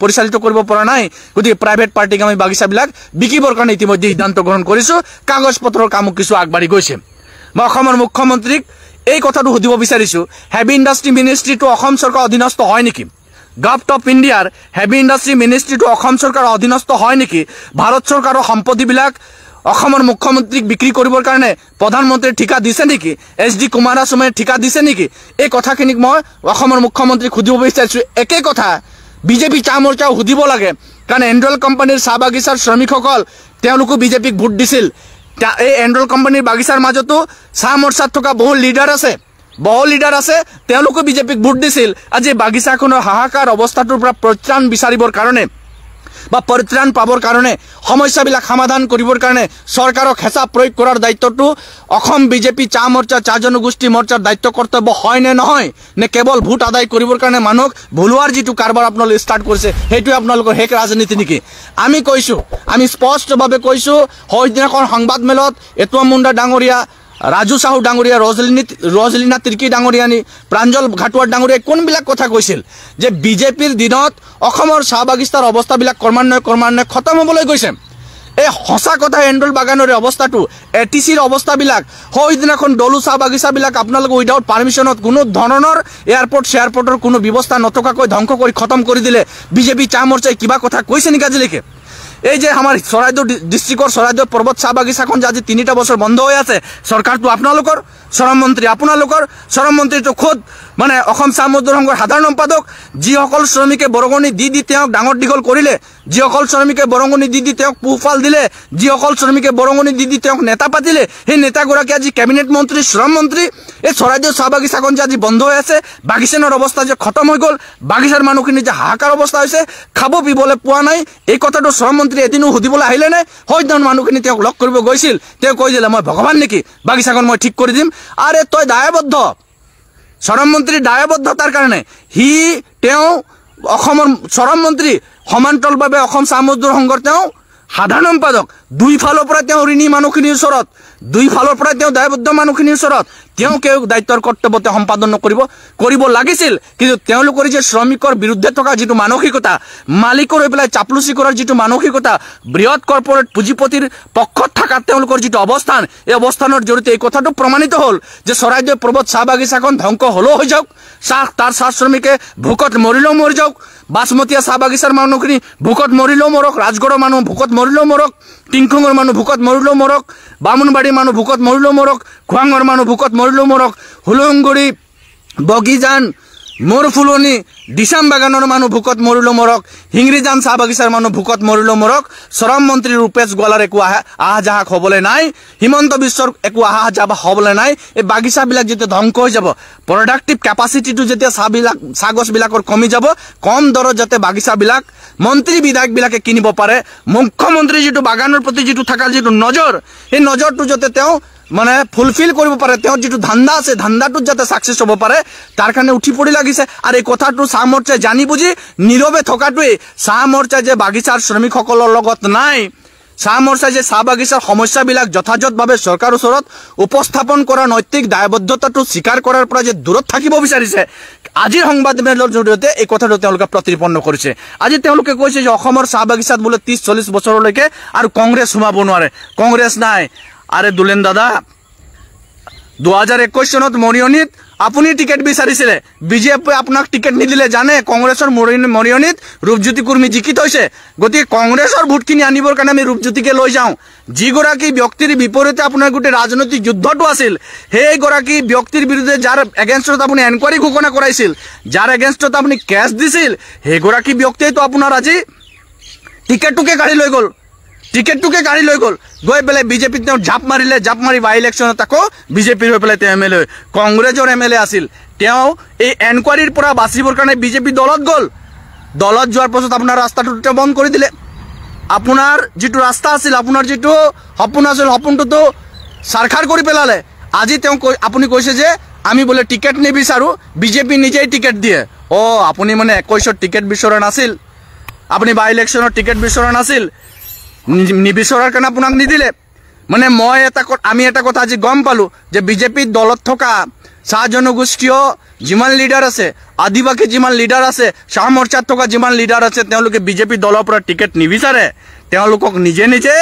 পৰিচালিত কৰিব পৰা নাই গতিকে প্ৰাইভেট পাৰ্টিক আমি বাগিচাবিলাক বিকিবৰ কাৰণে ইতিমধ্যে সিদ্ধান্ত গ্ৰহণ কৰিছোঁ কাগজ পত্ৰৰ কামো কিছু আগবাঢ়ি গৈছে মই অসমৰ মুখ্যমন্ত্ৰীক এই কথাটো সুধিব বিচাৰিছোঁ হেভি ইণ্ডাষ্ট্ৰী মিনিষ্ট্ৰীটো অসম চৰকাৰৰ অধীনস্থ হয় নেকি গভৰ্ণমেণ্ট অফ ইণ্ডিয়াৰ হেভি ইণ্ডাষ্ট্ৰী মিনিষ্ট্ৰীটো অসম চৰকাৰৰ অধীনস্থ হয় নেকি ভাৰত চৰকাৰৰ সম্পত্তিবিলাক অসমৰ মুখ্যমন্ত্ৰীক বিক্ৰী কৰিবৰ কাৰণে প্ৰধানমন্ত্ৰীৰ ঠিকা দিছে নেকি SD কুমাৰাস্বামীৰ ঠিকা দিছে নেকি এই কথাখিনিক মই অসমৰ মুখ্যমন্ত্ৰীক সুধিব বিচাৰিছোঁ একে কথা বিজেপি চাহ মৰ্চাও সুধিব লাগে কাৰণ এণ্ড্ৰল কোম্পানীৰ চাহ বাগিচাৰ শ্ৰমিকসকল তেওঁলোকো বিজেপিক ভোট দিছিল এই এণ্ড্ৰল কোম্পানীৰ বাগিচাৰ মাজতো চাহ মৰ্চাত থকা বহু লিডাৰ আছে তেওঁলোকো বিজেপিক ভোট দিছিল আজি বাগিচাখনৰ হাহাকাৰ অৱস্থাটোৰ পৰা পৰিত্ৰাণ বিচাৰিবৰ কাৰণে বা পৰিত্ৰাণ পাবৰ কাৰণে সমস্যাবিলাক সমাধান কৰিবৰ কাৰণে চৰকাৰক হেঁচা প্ৰয়োগ কৰাৰ দায়িত্বটো অসম বিজেপি চাহ মৰ্চা চাহ জনগোষ্ঠী মৰ্চাৰ দায়িত্ব কৰ্তব্য হয় নে নহয় নে কেৱল ভোট আদায় কৰিবৰ কাৰণে মানুহক ভুলুৱাৰ যিটো কাৰবাৰ আপোনালোকে ষ্টাৰ্ট কৰিছে সেইটোৱে আপোনালোকৰ শেষ ৰাজনীতি নেকি আমি কৈছোঁ আমি স্পষ্টভাৱে কৈছোঁ সেইদিনাখন সংবাদমেলত এটুৱা মুণ্ডা ডাঙৰীয়া ৰাজু সাহু ডাঙৰীয়া ৰজলিনা তিৰ্কী ডাঙৰীয়ানী প্ৰাঞ্জল ঘাটুৱাৰ ডাঙৰীয়াই কোনবিলাক কথা কৈছিল যে বিজেপিৰ দিনত অসমৰ চাহ বাগিচাৰ অৱস্থাবিলাক ক্ৰমান্বয়ে খতম হ'বলৈ গৈছে এই সঁচা কথা এণ্ড্ৰল বাগানৰ অৱস্থাটো ATCৰ অৱস্থাবিলাক সেইদিনাখন ডলু চাহ বাগিচাবিলাক আপোনালোকে উইদাউট পাৰ্মিশ্যনত কোনো ধৰণৰ এয়াৰপৰ্টৰ কোনো ব্যৱস্থা নথকাকৈ ধ্বংস কৰি খতম কৰি দিলে বিজেপি চাহ মৰ্চাই কিবা কথা কৈছে নেকি আজিলৈকে এই যে আমাৰ চৰাইদেউ ডিষ্ট্ৰিক্টৰ চৰাইদেউ পৰ্বত চাহ বাগিচাখন যে আজি 3টা বছৰ বন্ধ হৈ আছে চৰকাৰটো আপোনালোকৰ শ্ৰম মন্ত্ৰী আপোনালোকৰ শ্ৰম মন্ত্ৰীটো খুদ মানে অসম চাহ মজদুৰ সংঘৰ সাধাৰণ সম্পাদক যিসকল শ্ৰমিকে বৰঙণি দি তেওঁক ডাঙৰ দীঘল কৰিলে যিসকল শ্ৰমিকে বৰঙণি দি তেওঁক পোহপাল দিলে যিসকল শ্ৰমিকে বৰঙণি দি তেওঁক নেতা পাতিলে সেই নেতাগৰাকী আজি কেবিনেট মন্ত্ৰী শ্ৰম মন্ত্ৰী এই চৰাইদেউ চাহ বাগিচাখন যে আজি বন্ধ হৈ আছে বাগিচানৰ অৱস্থা যে খতম হৈ গ'ল বাগিচাৰ মানুহখিনি যে হাহাকাৰ অৱস্থা হৈছে খাব পিবলৈ পোৱা নাই এই কথাটো শ্ৰম মন্ত্ৰী এদিনো সুধিবলৈ আহিলে নে হয়তো মানুহখিনি তেওঁক লগ কৰিব গৈছিল তেওঁ কৈ দিলে মই ভগৱান নেকি বাগিচাখন মই ঠিক কৰি দিম আৰে তই দায়বদ্ধ শ্ৰম মন্ত্ৰী দায়বদ্ধতাৰ কাৰণে তেওঁ অসমৰ শ্ৰম মন্ত্ৰী সমান্তৰালভাৱে অসম চাহ মজদুৰ সংঘৰ তেওঁ সাধাৰণ সম্পাদক দুই ফালৰ পৰা তেওঁ ঋণী মানুহখিনিৰ ওচৰত দুই ফালৰ পৰা তেওঁ দায়বদ্ধ মানুহখিনিৰ ওচৰত তেওঁ দায়িত্বৰ কৰ্তব্য সম্পাদন কৰিব লাগিছিল কিন্তু তেওঁলোকৰ যে শ্ৰমিকৰ বিৰুদ্ধে থকা যিটো মানসিকতা মালিকৰ হৈ পেলাই চাপলুচি কৰাৰ যিটো মানসিকতা বৃহৎ কৰ্পৰেট পুঁজিপতিৰ পক্ষত থকা তেওঁলোকৰ যিটো অৱস্থান এই অৱস্থানৰ জৰিয়তে এই কথাটো প্ৰমাণিত হ'ল যে চৰাইদেউ পৰ্বত চাহ বাগিচাখন ধ্বংস হ'লেও হৈ যাওক তাৰ চাহ শ্ৰমিকে ভোকত মৰিলেও মৰি যাওক বাসমতীয়া চাহ বাগিচাৰ মানুহখিনি ভোকত মৰিলেও মৰক ৰাজগড়ৰ মানুহ ভোকত মৰিলেও মৰক টিংখঙৰ মানুহ ভোকত মৰিলেও মৰক বামুণবাৰীৰ মানুহ ভোকত মৰিলেও মৰক খোৱাঙৰ মানুহ ভোকত মৰিলেও মৰক হুলুংগুৰি বগিজান মোৰ ফুলনি দিছাম বাগানৰ মানুহ ভোকত মৰিলো মৰক, হিংৰিজান চাহ বাগিচাৰ মানুহ ভোকত মৰিলো মৰক, শ্ৰম মন্ত্ৰী ৰূপেশ গোৱালাৰ একো আহ যাহ হ'বলৈ নাই, হিমন্ত বিশ্বৰ একো আহ যাহ হ'বলৈ নাই। এই বাগিচাবিলাক যেতিয়া ধ্বংস হৈ যাব, প্ৰডাক্টিভ কেপাচিটিটো যেতিয়া চাহ গছবিলাকৰ কমি যাব, কম দৰত যাতে বাগিচাবিলাক মন্ত্ৰী বিধায়কবিলাকে কিনিব পাৰে, মুখ্যমন্ত্ৰী যিটো বাগানৰ প্ৰতি যিটো থকা যিটো নজৰ, সেই নজৰটো যাতে তেওঁ মানে ফুলফিল কৰিব পাৰে, তেওঁৰ যিটো ধান্দা আছে ধান্দাটোত যাতে ছাকচেছ হ'ব পাৰে, তাৰ কাৰণে উঠি পৰি লাগিছে। আৰু এই কথাটো চাহ মৰ্চাই জানি বুজি নীৰৱে থকাটোৱেই, চাহ মৰ্চাই যে বাগিচাৰ শ্ৰমিকসকলৰ লগত নাই, চাহ মৰ্চাই যে চাহ বাগিচাৰ সমস্যাবিলাক যথাযথভাৱে চৰকাৰৰ ওচৰত উপস্থাপন কৰা নৈতিক দায়বদ্ধতাটো স্বীকাৰ কৰাৰ পৰা যে দূৰত থাকিব বিচাৰিছে, আজিৰ সংবাদমেলৰ জৰিয়তে এই কথাটো তেওঁলোকে প্ৰতিপন্ন কৰিছে। আজি তেওঁলোকে কৈছে যে অসমৰ চাহ বাগিচাত বোলে 30-40 বছৰলৈকে আৰু কংগ্ৰেছ সোমাব নোৱাৰে, কংগ্ৰেছ নাই। আৰে দুলেন দাদা, 2021 চনত মৰিয়নিত আপুনি টিকেট বিচাৰিছিলে, বিজেপি আপোনাক টিকেট নিদিলে জানে, কংগ্ৰেছৰ মৰিয়নিত ৰূপজ্যোতি কুৰ্মী জিকি থৈছে। গতিকে কংগ্ৰেছৰ ভোটখিনি আনিবৰ কাৰণে আমি ৰূপজ্যোতিকে লৈ যাওঁ। যিগৰাকী ব্যক্তিৰ বিপৰীতে আপোনাৰ গোটেই ৰাজনৈতিক যুদ্ধটো আছিল, সেইগৰাকী ব্যক্তিৰ বিৰুদ্ধে যাৰ এগেইনষ্টত আপুনি এনকুৱাৰী ঘোষণা কৰাইছিল, যাৰ এগেইনষ্টত আপুনি কেছ দিছিল, সেইগৰাকী ব্যক্তিয়েতো আপোনাৰ আজি টিকেটটোকে কাঢ়ি লৈ গ'ল, টিকেটটোকে কাঢ়ি লৈ গ'ল, গৈ পেলাই বিজেপিত তেওঁ জাপ মাৰিলে, জাপ মাৰি বাই ইলেকশ্যনত আকৌ বিজেপিৰ হৈ পেলাই তেওঁ MLA, কংগ্ৰেছৰ MLA আছিল। তেওঁ এই এনকুৱাৰীৰ পৰা বাচিবৰ কাৰণে বিজেপি দলত গ'ল, দলত যোৱাৰ পাছত আপোনাৰ ৰাস্তাটো তেওঁ বন্ধ কৰি দিলে। আপোনাৰ যিটো ৰাস্তা আছিল, আপোনাৰ যিটো সপোন আছিল, সপোনটোতো চাৰখাৰ কৰি পেলালে। আজি তেওঁ আপুনি কৈছে যে আমি বোলে টিকেট নিবিচাৰোঁ, বিজেপি নিজেই টিকেট দিয়ে। আপুনি মানে 21ত টিকেট বিচৰা নাছিল, আপুনি বাই ইলেকশ্যনৰ টিকেট বিচৰা নাছিল, নিবিচৰাৰ কাৰণে আপোনাক নিদিলে। মানে আমি এটা কথা আজি গম পালোঁ যে বিজেপিৰ দলত থকা চাহ জনগোষ্ঠীয় যিমান লিডাৰ আছে, আদিবাসী যিমান লিডাৰ আছে, চাহ মৰ্চাত থকা যিমান লিডাৰ আছে, তেওঁলোকে বিজেপি দলৰ পৰা টিকেট নিবিচাৰে, তেওঁলোকক নিজে নিজে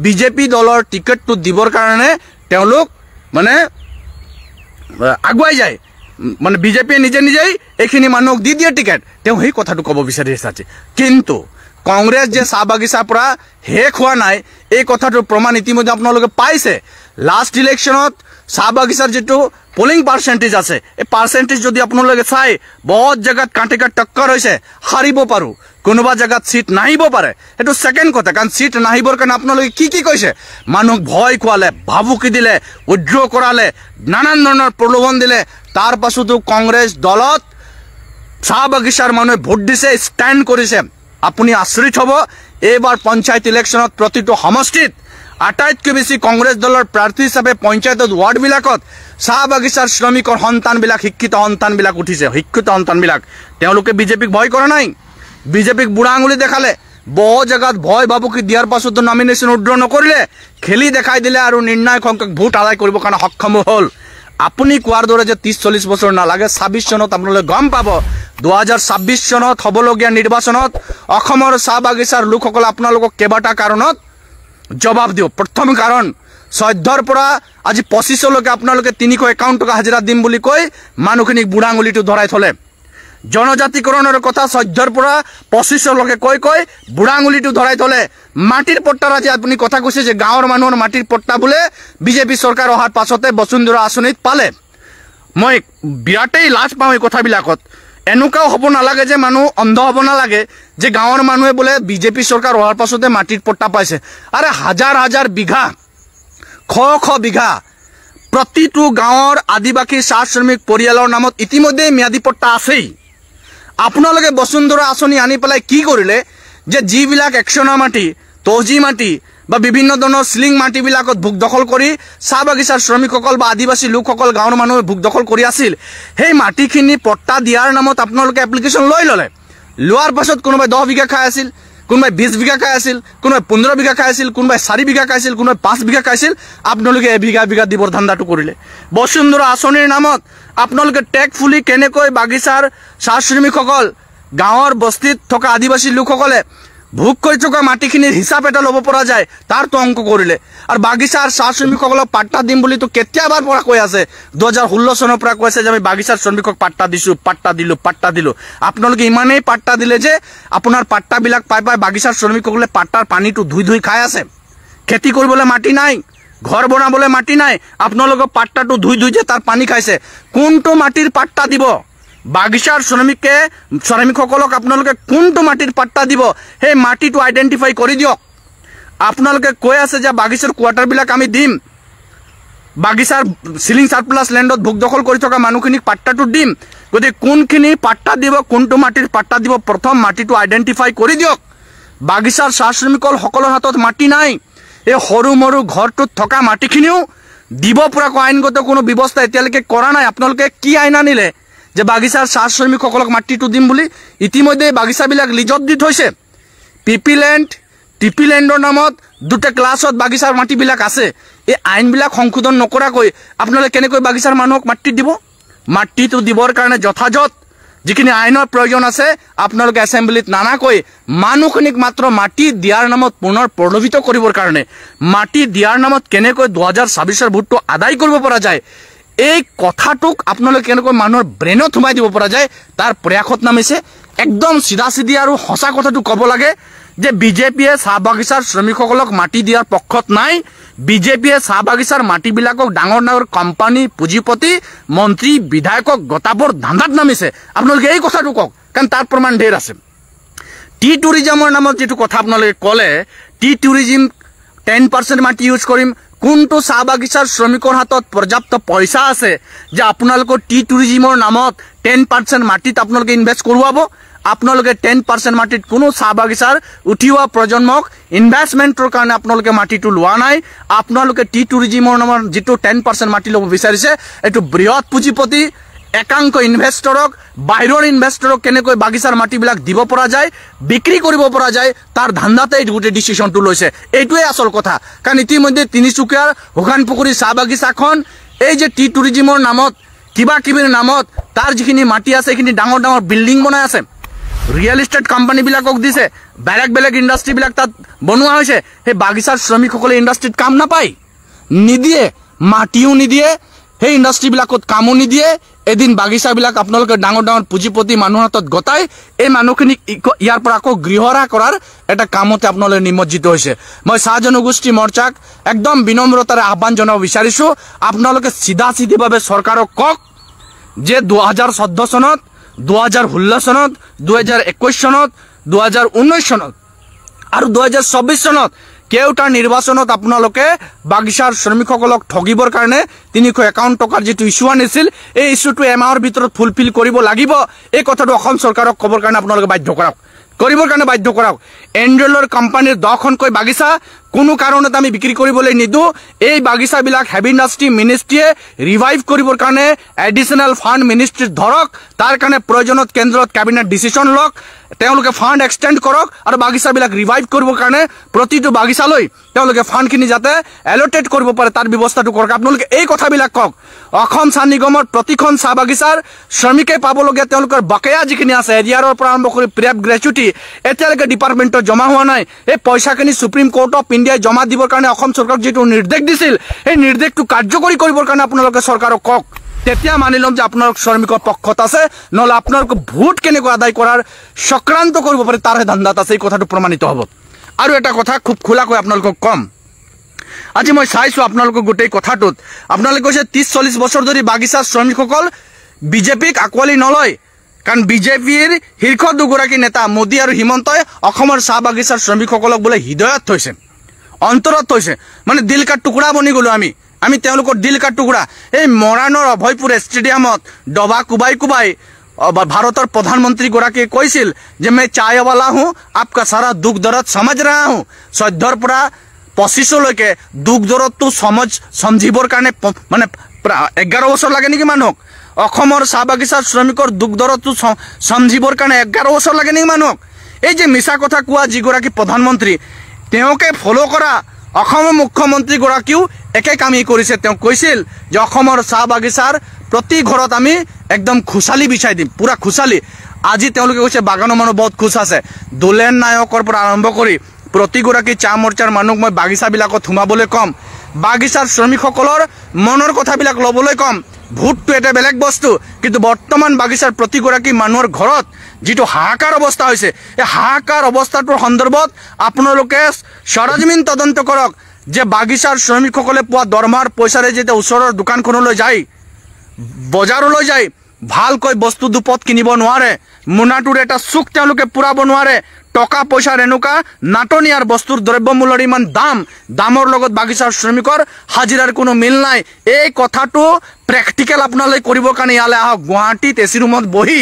বিজেপি দলৰ টিকেটটো দিবৰ কাৰণে তেওঁলোক মানে আগুৱাই যায়। মানে বিজেপিয়ে নিজে নিজেই এইখিনি মানুহক দি দিয়ে টিকেট, তেওঁ সেই কথাটো ক'ব বিচাৰি আছে। কিন্তু কংগ্ৰেছ যে চাহ বাগিচাৰ পৰা শেষ হোৱা নাই, এই কথাটোৰ প্ৰমাণ ইতিমধ্যে আপোনালোকে পাইছে। লাষ্ট ইলেকশ্যনত চাহ বাগিচাৰ যিটো পলিং পাৰ্চেণ্টেজ আছে, এই পাৰ্চেণ্টেজ যদি আপোনালোকে চাই, বহুত জেগাত কাণ্টে টক্কৰ হৈছে, হাৰিব পাৰোঁ, কোনোবা জেগাত চিট নাহিব পাৰে, সেইটো ছেকেণ্ড কথা। কাৰণ চিট নাহিবৰ কাৰণে আপোনালোকে কি কৈছে, মানুহক ভয় খুৱালে, ভাবুকি দিলে, উইড্ৰ কৰালে, নানান ধৰণৰ প্ৰলোভন দিলে, তাৰ পাছতো কংগ্ৰেছ দলত চাহ বাগিচাৰ মানুহে ভোট দিছে, ষ্টেণ্ড কৰিছে। আপুনি আচৰিত হ'ব, এইবাৰ পঞ্চায়ত ইলেকশ্যনত প্ৰতিটো সমষ্টিত আটাইতকৈ বেছি কংগ্ৰেছ দলৰ প্ৰাৰ্থী হিচাপে পঞ্চায়তত ৱাৰ্ডবিলাকত চাহ বাগিচাৰ শ্ৰমিকৰ সন্তানবিলাক, শিক্ষিত সন্তানবিলাক উঠিছে, শিক্ষিত সন্তানবিলাক। তেওঁলোকে বিজেপিক ভয় কৰা নাই, বিজেপিক বুঢ়া আঙুলি দেখালে, বহু জেগাত ভয় ভাবুকি দিয়াৰ পাছতো নমিনেশ্যন উইড্ৰ নকৰিলে, খেলি দেখাই দিলে আৰু নিৰ্ণায়ক সংখ্যক ভোট আদায় কৰিবৰ কাৰণে সক্ষম হ'ল। আপুনি কোৱাৰ দৰে যে 30-40 বছৰ নালাগে, 26 চনত আপোনালোকে গম পাব, 2026 চনত হ'বলগীয়া নিৰ্বাচনত অসমৰ চাহ বাগিচাৰ লোকসকলে আপোনালোকক কেইবাটা কাৰণত জবাব দিব। প্ৰথম কাৰণ, 14ৰ পৰা আজি 25লৈকে আপোনালোকে 351 টকা হাজিৰা দিম বুলি কৈ মানুহখিনিক বুঢ়া আঙুলিটো ধৰাই থলে। জনজাতিকৰণৰ কথা 14ৰ পৰা 25লৈকে কৈ বুঢ়া আঙুলিটো ধৰাই থলে। মাটিৰ পট্টাৰ আজি আপুনি কথা কৈছে যে গাঁৱৰ মানুহৰ মাটিৰ পট্টা বোলে বিজেপি চৰকাৰ অহাৰ পাছতে বসুন্ধৰা আঁচনিত পালে। মই বিৰাটেই লাজ পাওঁ এই কথাবিলাকত। এনেকুৱাও হ'ব নালাগে যে মানুহ অন্ধ হ'ব নালাগে যে গাঁৱৰ মানুহে বোলে বিজেপি চৰকাৰ অহাৰ পাছতে মাটিৰ পট্টা পাইছে। আৰে হাজাৰ বিঘা, শ বিঘা প্ৰতিটো গাঁৱৰ আদিবাসী চাহ শ্ৰমিক পৰিয়ালৰ নামত ইতিমধ্যে ম্যাদী পট্টা আছেই। আপোনালোকে বসুন্ধৰা আঁচনি আনি পেলাই কি কৰিলে যে যিবিলাক একচনা মাটি, তজি মাটি বা বিভিন্ন ধৰণৰ চিলিং মাটিবিলাকত ভোগ দখল কৰি চাহ বাগিচাৰ শ্ৰমিকসকল বা আদিবাসী লোকসকল গাঁৱৰ মানুহে ভোগ দখল কৰি আছিল, সেই মাটিখিনি পট্টা দিয়াৰ নামত আপোনালোকে এপ্লিকেশ্যন লৈ ল'লে। লোৱাৰ পাছত কোনোবাই 10 বিঘা খাই আছিল, কোনোবাই 20 বিঘা খাই আছিল, কোনোবাই 15 বিঘা খাই আছিল, কোনোবাই 4 বিঘা খাইছিল, কোনোবাই 5 বিঘা খাইছিল। আপোনালোকে বিঘা দিবৰ ধান্দাটো কৰিলে। বসুন্ধৰা আঁচনিৰ নামত আপোনালোকে টেক ফুলি কেনেকৈ বাগিচাৰ চাহ শ্ৰমিকসকল, গাঁৱৰ বস্তিত থকা আদিবাসী লোকসকলে ভোগ কৰি থকা মাটিখিনিৰ হিচাপ এটা ল'ব পৰা যায়, তাৰতো অংক কৰিলে। আৰু বাগিচাৰ চাহ শ্ৰমিকসকলক পাট্টা দিম বুলিতো কেতিয়াবাৰ পৰা কৈ আছে, 2016 চনৰ পৰা কৈছে যে আমি বাগিচাৰ শ্ৰমিকক পাট্টা দিছোঁ, পাট্টা দিলোঁ। আপোনালোকে ইমানেই পাট্টা দিলে যে আপোনাৰ পাট্টাবিলাক পাই বাগিচাৰ শ্ৰমিকসকলে পাট্টাৰ পানীটো ধুই খাই আছে। খেতি কৰিবলৈ মাটি নাই, ঘৰ বনাবলৈ মাটি নাই, আপোনালোকৰ পাট্টাটো ধুই যে তাৰ পানী খাইছে। কোনটো মাটিৰ পাট্টা দিব, বাগিচাৰ শ্ৰমিকসকলক আপোনালোকে কোনটো মাটিৰ পাট্টা দিব সেই মাটিটো আইডেন্টিফাই কৰি দিয়ক। আপোনালোকে কৈ আছে যে বাগিচাৰ কোৱাৰ্টাৰবিলাক আমি দিম, বাগিচাৰ সিলিং সাৰপ্লাস ল্যান্ডত ভোগ দখল কৰি থকা মানুহখিনিক পাট্টাটো দিম। গতিকে কোনখিনি পাট্টা দিব, কোনটো মাটিৰ পাট্টা দিব, প্ৰথম মাটিটো আইডেন্টিফাই কৰি দিয়ক। বাগিচাৰ চাহ শ্ৰমিকসকলৰ হাতত মাটি নাই, এই সৰু মৰু ঘৰটোত থকা মাটিখিনিও দিব পৰাকৈ আইনগত কোনো ব্যৱস্থা এতিয়ালৈকে কৰা নাই। আপোনালোকে কি আইন আনিলে যে বাগিচাৰ চাহ শ্ৰমিকসকলক মাটিটো দিম বুলি? ইতিমধ্যে বাগিচাবিলাক লিজত দি থৈছে। টিপি লেণ্ডৰ নামত দুটা ক্লাছত বাগিচাৰ মাটিবিলাক আছে। এই আইনবিলাক সংশোধন নকৰাকৈ আপোনালোকে কেনেকৈ বাগিচাৰ মানুহক মাটি দিব? মাটিটো দিবৰ কাৰণে যথাযথ যিখিনি আইনৰ প্ৰয়োজন আছে আপোনালোকে এছেম্বলিত নানাকৈ মানুহখিনিক মাত্ৰ মাটি দিয়াৰ নামত পুনৰ প্ৰলোভিত কৰিবৰ কাৰণে, মাটি দিয়াৰ নামত কেনেকৈ 2026 ভোটটো আদায় কৰিব পৰা যায়, এই কথাটোক আপোনালোকে কেনেকৈ মানুহৰ ব্ৰেইনত সোমাই দিব পৰা যায় তাৰ প্ৰয়াসত নামিছে। একদম চিধা চিধি আৰু সঁচা কথাটো ক'ব লাগে যে বিজেপিয়ে চাহ বাগিচাৰ শ্ৰমিকসকলক মাটি দিয়াৰ পক্ষত নাই। বিজেপিয়ে চাহ বাগিচাৰ মাটিবিলাকক ডাঙৰ ডাঙৰ কোম্পানী, পুঁজিপতি, মন্ত্ৰী, বিধায়কক গতাবৰ ধান্দাত নামিছে। আপোনালোকে এই কথাটো কওক, কাৰণ তাৰ প্ৰমাণ ঢেৰ আছে। টি টুৰিজমৰ নামত যিটো কথা আপোনালোকে ক'লে, টি টুৰিজম 10% মাটি ইউজ কৰিম, কোনটো চাহ বাগিচাৰ শ্ৰমিকৰ হাতত পৰ্যাপ্ত পইচা আছে যে আপোনালোকৰ টি টুৰিজমৰ নামত 10% মাটিত আপোনালোকে ইনভেষ্ট কৰোৱাব? আপোনালোকে 10% মাটিত কোনো চাহ বাগিচাৰ উঠিওৱা প্ৰজন্মক ইনভেষ্টমেণ্টৰ কাৰণে আপোনালোকে মাটিটো লোৱা নাই। আপোনালোকে টি টুৰিজমৰ নামত যিটো 10% মাটি ল'ব বিচাৰিছে, এইটো বৃহৎ পুঁজিপতি, একাংশ ইনভেষ্টৰক, বাহিৰৰ ইনভেষ্টৰক কেনেকৈ বাগিচাৰ মাটিবিলাক দিব পৰা যায়, বিক্ৰী কৰিব পৰা যায়, তাৰ ধান্দাতে এই গোটেই ডিচিশ্যনটো লৈছে। এইটোৱে আচল কথা। কাৰণ ইতিমধ্যে তিনিচুকীয়াৰ শুকান পুখুৰী চাহ বাগিচাখন এই যে টি টুৰিজমৰ নামত কিবা কিবিৰ নামত তাৰ যিখিনি মাটি আছে সেইখিনি ডাঙৰ ডাঙৰ বিল্ডিং বনাই আছে, ৰিয়েল এষ্টেট কোম্পানীবিলাকক দিছে, বেলেগ ইণ্ডাষ্ট্ৰীবিলাক তাত বনোৱা হৈছে। সেই বাগিচাৰ শ্ৰমিকসকলে ইণ্ডাষ্ট্ৰীত কাম নাপায়, নিদিয়ে, মাটিও নিদিয়ে, সেই ইণ্ডাষ্ট্ৰীবিলাকত কামো নিদিয়ে। এদিন বাগিচাবিলাক আপোনালোকে ডাঙৰ ডাঙৰ পুঁজিপতি মানুহৰ হাতত গতাই এই মানুহখিনিক ইয়াৰ পৰা আকৌ গৃহৰা কৰাৰ এটা কামতে আপোনালোকে নিমজ্জিত হৈছে। মই চাহ জনগোষ্ঠী মৰ্চাক একদম বিনম্ৰতাৰে আহ্বান জনাব বিচাৰিছোঁ, আপোনালোকে চিধা চিধিভাৱে চৰকাৰক কওক যে 2014 চনত, 2016 চনত, 2021 চনত, 2019 চনত আৰু 2024 চনত কেউটা নিৰ্বাচনত আপোনালোকে বাগিচাৰ শ্ৰমিকসকলক ঠগিবৰ কাৰণে 351 টকাৰ যিটো ইছ্যু আনিছিল, এই ইছ্যুটো এমাহৰ ভিতৰত ফুলফিল কৰিব লাগিব। এই কথাটো অসম চৰকাৰক ক'বৰ কাৰণে আপোনালোকে কৰিবৰ কাৰণে বাধ্য কৰাওক। এনডেলৰ কোম্পানীৰ 10খনকৈ বাগিচা কোনো কাৰণত আমি বিক্ৰী কৰিবলৈ নিদিওঁ। এই বাগিচাবিলাক হেভি ইণ্ডাষ্ট্ৰী মিনিষ্ট্ৰীয়ে ৰিভাইভ কৰিবৰ কাৰণে এডিশ্যনেল ফাণ্ড মিনিষ্ট্ৰীত ধৰক, তাৰ কাৰণে প্ৰয়োজনত কেন্দ্ৰত কেবিনেট ডিচিশ্যন লওক, তেওঁলোকে ফাণ্ড এক্সটেণ্ড কৰক আৰু বাগিচাবিলাক ৰিভাইভ কৰিবৰ কাৰণে প্ৰতিটো বাগিচালৈ তেওঁলোকে ফাণ্ডখিনি যাতে এল'টেট কৰিব পাৰে তাৰ ব্যৱস্থাটো কৰক। আপোনালোকে এই কথাবিলাক কওক। অসম চাহ নিগমৰ প্ৰতিখন চাহ বাগিচাৰ শ্ৰমিকে পাবলগীয়া তেওঁলোকৰ বকেয়া যিখিনি আছে, এৰিয়াৰৰ পৰা আৰম্ভ কৰি প্ৰেপ গ্ৰেচুইটি, এতিয়ালৈকে ডিপাৰ্টমেণ্টত জমা হোৱা নাই। এই পইচাখিনি সুপ্ৰিম কোৰ্ট অফ ইণ্ডিয়াই জমা দিবৰ কাৰণে অসম চৰকাৰক যিটো নিৰ্দেশ দিছিল, সেই নিৰ্দেশটো কাৰ্যকৰী কৰিবৰ কাৰণে আপোনালোকে চৰকাৰক কওক। তেতিয়া মানি ল'ম যে আপোনালোক শ্ৰমিকৰ পক্ষত আছে, নহ'লে আপোনালোকক ভোট কেনেকৈ আদায় কৰাৰ চক্ৰান্ত কৰিব পাৰে তাৰহে ধান্দাত আছে, এই কথাটো প্ৰমাণিত হ'ব। আৰু এটা কথা খুব খোলাকৈ আপোনালোকক ক'ম, আজি মই চাইছোঁ আপোনালোকৰ গোটেই কথাটোত আপোনালোকে কৈছে 30-40 বছৰ ধৰি বাগিচাৰ শ্ৰমিকসকল বিজেপিক আঁকোৱালি নলয়, কাৰণ বিজেপিৰ শীৰ্ষ দুগৰাকী নেতা মোদী আৰু হিমন্তই অসমৰ চাহ বাগিচাৰ শ্ৰমিকসকলক বোলে হৃদয়ত থৈছে, অন্তৰত থৈছে, মানে দিল কা টুকুৰা বনি গ'লোঁ আমি তেওঁলোকৰ দিল কা টুকুৰা। এই মৰাণৰ অভয়পুৰ ষ্টেডিয়ামত ডবা কোবাই ভাৰতৰ প্ৰধানমন্ত্ৰীগৰাকীয়ে কৈছিল যে মই চায়ৱালা হওঁ, আপকা সাৰা দুখ দৰদ সমজ ৰহা হওঁ। 14ৰ পৰা 25লৈকে দুখ দৰদটো সমজিবৰ কাৰণে মানে 11 বছৰ লাগে নেকি মানুহক? অসমৰ চাহ বাগিচাৰ শ্ৰমিকৰ দুখ দৰদটো সমজিবৰ কাৰণে 11 বছৰ লাগে নেকি মানুহক? এই যে মিছা কথা কোৱা যিগৰাকী প্ৰধানমন্ত্ৰী, তেওঁকে ফ'ল' কৰা অসমৰ মুখ্যমন্ত্ৰীগৰাকীও একে কামেই কৰিছে। তেওঁ কৈছিল যে অসমৰ চাহ বাগিচাৰ প্ৰতি ঘৰত আমি একদম খুচালি বিছাই দিম, পুৰা খুচালি। আজি তেওঁলোকে কৈছে বাগানৰ মানুহ বহুত খুচ আছে। দুলেন নায়কৰ পৰা আৰম্ভ কৰি প্ৰতিগৰাকী চাহ মৰ্চাৰ মানুহক মই বাগিচাবিলাকত সোমাবলৈ ক'ম, বাগিচাৰ শ্ৰমিকসকলৰ মনৰ কথাবিলাক ল'বলৈ ক'ম। ভোটটো এটা বেলেগ বস্তু, কিন্তু বৰ্তমান বাগিচাৰ প্ৰতিগৰাকী মানুহৰ ঘৰত যিটো হাহাকাৰ অৱস্থা হৈছে, এই হাহাকাৰ অৱস্থাটোৰ সন্দৰ্ভত আপোনালোকে সৰজমিন তদন্ত কৰক যে বাগিচাৰ শ্ৰমিকসকলে পোৱা দৰমহাৰ পইচাৰে যেতিয়া ওচৰৰ দোকানখনলৈ যায়, বজাৰলৈ যায়, ভালকৈ বস্তু দুপত কিনিব নোৱাৰে, মোনাটোৰ এটা চুক তেওঁলোকে পুৰাব নোৱাৰে, টকা পইচাৰ এনেকুৱা নাটনি আৰু বস্তুৰ দ্ৰব্যমূল্যৰ ইমান দামৰ লগত বাগিচাৰ শ্ৰমিকৰ হাজিৰাৰ কোনো মিল নাই। এই কথাটো প্ৰেক্টিকেল আপোনালোকে কৰিবৰ কাৰণে ইয়ালৈ আহক। গুৱাহাটীত এচি ৰুমত বহি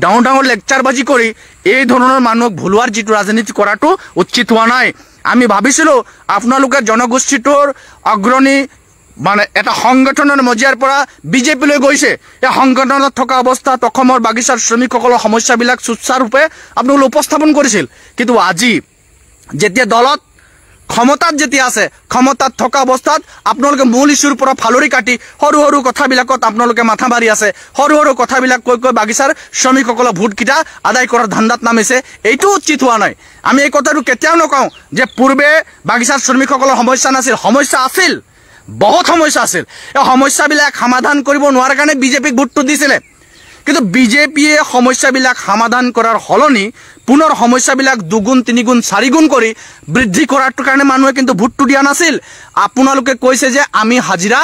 ডাঙৰ লেকচাৰবাজি কৰি এই ধৰণৰ মানুহক ভুলোৱাৰ যিটো ৰাজনীতি কৰাটো উচিত হোৱা নাই। আমি ভাবিছিলোঁ আপোনালোকে জনগোষ্ঠীটোৰ অগ্ৰণী মানে এটা সংগঠনৰ মজিয়াৰ পৰা বিজেপিলৈ গৈছে। এই সংগঠনত থকা অৱস্থাত অসমৰ বাগিচাৰ শ্ৰমিকসকলৰ সমস্যাবিলাক সুচাৰুৰূপে আপোনালোকে উপস্থাপন কৰিছিল। কিন্তু আজি যেতিয়া দলত ক্ষমতাত যেতিয়া আছে, ক্ষমতাত থকা অৱস্থাত আপোনালোকে মূল ইছ্যুৰ পৰা ফালৰি কাটি সৰু কথাবিলাকত আপোনালোকে মাথা মাৰি আছে। সৰু কথাবিলাক কৈ বাগিচাৰ শ্ৰমিকসকলৰ ভোটকেইটা আদায় কৰাৰ ধান্দাত নামিছে। এইটো উচিত হোৱা নাই। আমি এই কথাটো কেতিয়াও নকওঁ যে পূৰ্বে বাগিচাৰ শ্ৰমিকসকলৰ সমস্যা নাছিল, সমস্যা আছিল, বহুত সমস্যা আছিল। এই সমস্যাবিলাক সমাধান কৰিব নোৱাৰাৰ কাৰণে বিজেপিক ভোটটো দিছিলে। কিন্তু বিজেপিয়ে সমস্যাবিলাক সমাধান কৰাৰ সলনি পুনৰ সমস্যাবিলাক দুগুণ তিনিগুণ চাৰিগুণ কৰি বৃদ্ধি কৰাৰ কাৰণে মানুহে কিন্তু ভোটটো দিয়া নাছিল। আপোনালোকে কৈছে যে আমি হাজিৰা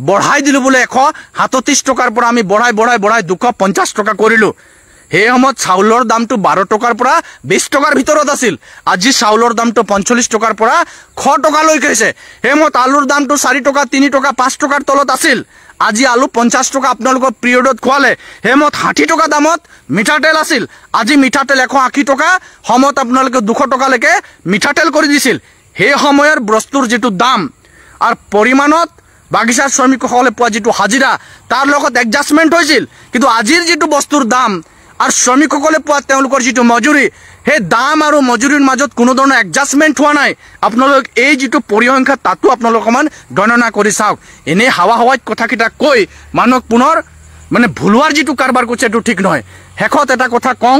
বঢ়াই দিলোঁ বোলে, 137 টকাৰ পৰা আমি বঢ়াই 250 টকা কৰিলোঁ। সেই সময়ত চাউলৰ দামটো 12 টকাৰ পৰা 20 টকাৰ ভিতৰত আছিল। আজি চাউলৰ দামটো 45 টকাৰ পৰা 100 টকালৈ গৈছে। সেই সময়ত আলুৰ দামটো 4 টকা 3 টকা 5 টকাৰ তলত আছিল। আজি আলু 50 টকা আপোনালোকৰ পিৰিয়ডত খোৱালে। সেই সময়ত 60 টকা দামত মিঠাতেল আছিল। আজি মিঠাতেল 180 টকা, সময়ত আপোনালোকে 200 টকালৈকে মিঠাতেল কৰি দিছিল। সেই সময়ৰ বস্তুৰ যিটো দাম আৰু পৰিমাণত বাগিচাৰ শ্ৰমিকসকলে পোৱা যিটো হাজিৰা তাৰ লগত এডজাষ্টমেণ্ট হৈছিল। কিন্তু আজিৰ যিটো বস্তুৰ দাম আৰু শ্ৰমিকসকলে পোৱা তেওঁলোকৰ যিটো মজুৰি, সেই দাম আৰু মজুৰিৰ মাজত কোনো ধৰণৰ এডজাষ্টমেণ্ট হোৱা নাই। আপোনালোক এই যিটো পৰিসংখ্যা তাতো আপোনালোক অকণমান গণনা কৰি চাওক। এনেই হাৱাত কথাকেইটা কৈ মানুহক পুনৰ মানে ভুলোৱাৰ যিটো কাৰবাৰ কৰিছে এইটো ঠিক নহয়। শেষত এটা কথা কওঁ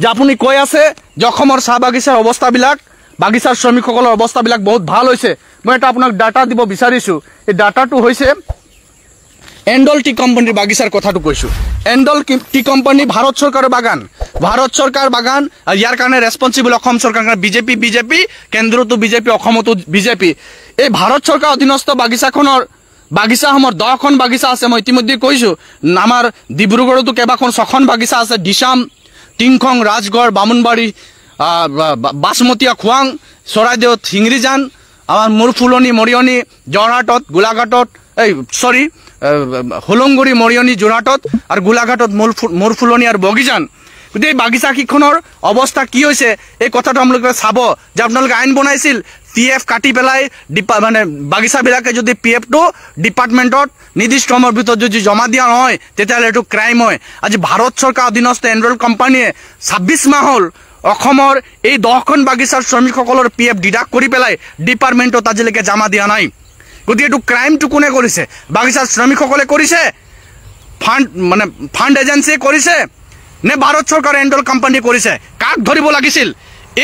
যে আপুনি কৈ আছে যে অসমৰ চাহ বাগিচাৰ অৱস্থাবিলাক, বাগিচাৰ শ্ৰমিকসকলৰ অৱস্থাবিলাক বহুত ভাল হৈছে। মই এটা আপোনাক ডাটা দিব বিচাৰিছোঁ। এই ডাটাটো হৈছে এণ্ডল টি কোম্পানীৰ বাগিচাৰ কথাটো কৈছোঁ। এণ্ডল টি কোম্পানী ভাৰত চৰকাৰৰ বাগান, ভাৰত চৰকাৰ বাগান, আৰু ইয়াৰ কাৰণে ৰেছপঞ্চিবল অসম চৰকাৰ। বিজেপি কেন্দ্ৰতো বিজেপি, অসমতো বিজেপি। এই ভাৰত চৰকাৰ অধীনস্থ বাগিচাসমূহৰ 10খন বাগিচা আছে। মই ইতিমধ্যে কৈছোঁ, আমাৰ ডিব্ৰুগড়তো কেইবাখন 6খন বাগিচা আছে। দিচাম, টিংখং, ৰাজগড়, বামুণবাৰী, বাছমতীয়া, খোৱাং, চৰাইদেউত, শিঙৰিজান, আমাৰ মূৰফুলনি, মৰিয়নি, যোৰহাটত, গোলাঘাটত, হোলংগুৰি, মৰিয়নি, যোৰহাটত আৰু গোলাঘাটত মূৰফুলনি আৰু বগিজান। গতিকে এই বাগিচাকেইখনৰ অৱস্থা কি হৈছে এই কথাটো আপোনালোকে চাব। যে আপোনালোকে আইন বনাইছিল PF কাটি পেলাই মানে বাগিচাবিলাকে যদি PFটো ডিপাৰ্টমেণ্টত নিৰ্দিষ্ট সময়ৰ ভিতৰত যদি জমা দিয়া নহয় তেতিয়াহ'লে এইটো ক্ৰাইম হয়। আজি ভাৰত চৰকাৰ অধীনস্থ এণ্ডল কোম্পানীয়ে 26 মাহ হ'ল অসমৰ এই 10খন বাগিচাৰ শ্ৰমিকসকলৰ PF ডিডাক্ট কৰি পেলাই ডিপাৰ্টমেণ্টত আজিলৈকে জমা দিয়া নাই। গতিকে এইটো ক্ৰাইমটো কোনে কৰিছে? বাগিচাৰ শ্ৰমিকসকলে কৰিছে, ফাণ্ড এজেঞ্চিয়ে কৰিছে, নে ভাৰত চৰকাৰ এণ্ডল কোম্পানীয়ে কৰিছে? কাক ধৰিব লাগিছিল?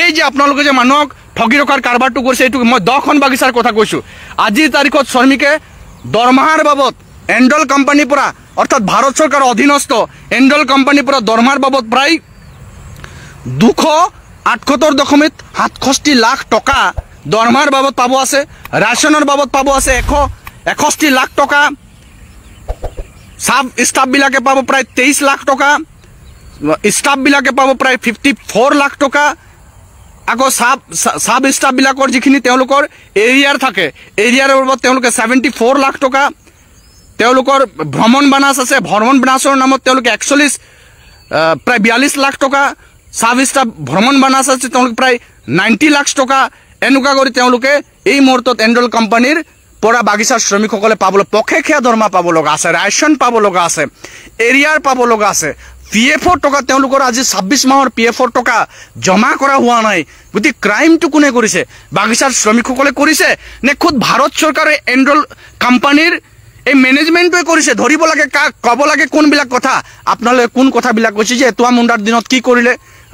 এই যে আপোনালোকে যে মানুহক ঠগি ৰখাৰ কাৰবাৰটো কৰিছে, এইটো মই 10খন বাগিচাৰ কথা কৈছোঁ। আজিৰ তাৰিখত শ্ৰমিকে দৰমহাৰ বাবদ এণ্ডল কোম্পানীৰ পৰা, অৰ্থাৎ ভাৰত চৰকাৰৰ অধীনস্থ এণ্ডল কোম্পানীৰ পৰা দৰমহাৰ বাবদ প্ৰায় 278.67 লাখ টকা দৰমহাৰ বাবদ পাব আছে। ৰেচনৰ বাবদ পাব আছে 161 লাখ টকা। সাব ষ্টাফবিলাকে পাব প্ৰায় 23 লাখ টকা। ষ্টাফবিলাকে পাব প্ৰায় 54 লাখ টকা। আকৌ সাব ষ্টাফবিলাকৰ যিখিনি তেওঁলোকৰ এৰিয়াৰ থাকে, এৰিয়াৰ বাবদ তেওঁলোকে 74 লাখ টকা। তেওঁলোকৰ ভ্ৰমণ বানাছ আছে, ভ্ৰমণ বানাছৰ নামত তেওঁলোকে প্ৰায় 42 লাখ টকা। সাব ষ্টাফ ভ্ৰমণ বানাছ আছে তেওঁলোকে প্ৰায় 90 লাখ টকা। এনেকুৱা কৰি তেওঁলোকে এই মুহূৰ্তত এণ্ডল কোম্পানীৰ পৰা বাগিচাৰ শ্ৰমিকসকলে পাবলৈ পষেকীয়া দৰমহা পাব লগা আছে, ৰেচন পাব লগা আছে, এৰিয়াৰ পাব লগা আছে। PFৰ টকা তেওঁলোকৰ আজি 26 মাহৰ PFৰ টকা জমা কৰা হোৱা নাই। গতিকে ক্ৰাইমটো কোনে কৰিছে? বাগিচাৰ শ্ৰমিকসকলে কৰিছে নে খুদ ভাৰত চৰকাৰে এণ্ডল কোম্পানীৰ এই মেনেজমেণ্টটোৱে কৰিছে? ধৰিব লাগে কাক, ক'ব লাগে কোনবিলাক কথা। আপোনালোকে কোন কথাবিলাক কৈছে যে এটুৱা মুণ্ডাৰ দিনত কি কৰিলে,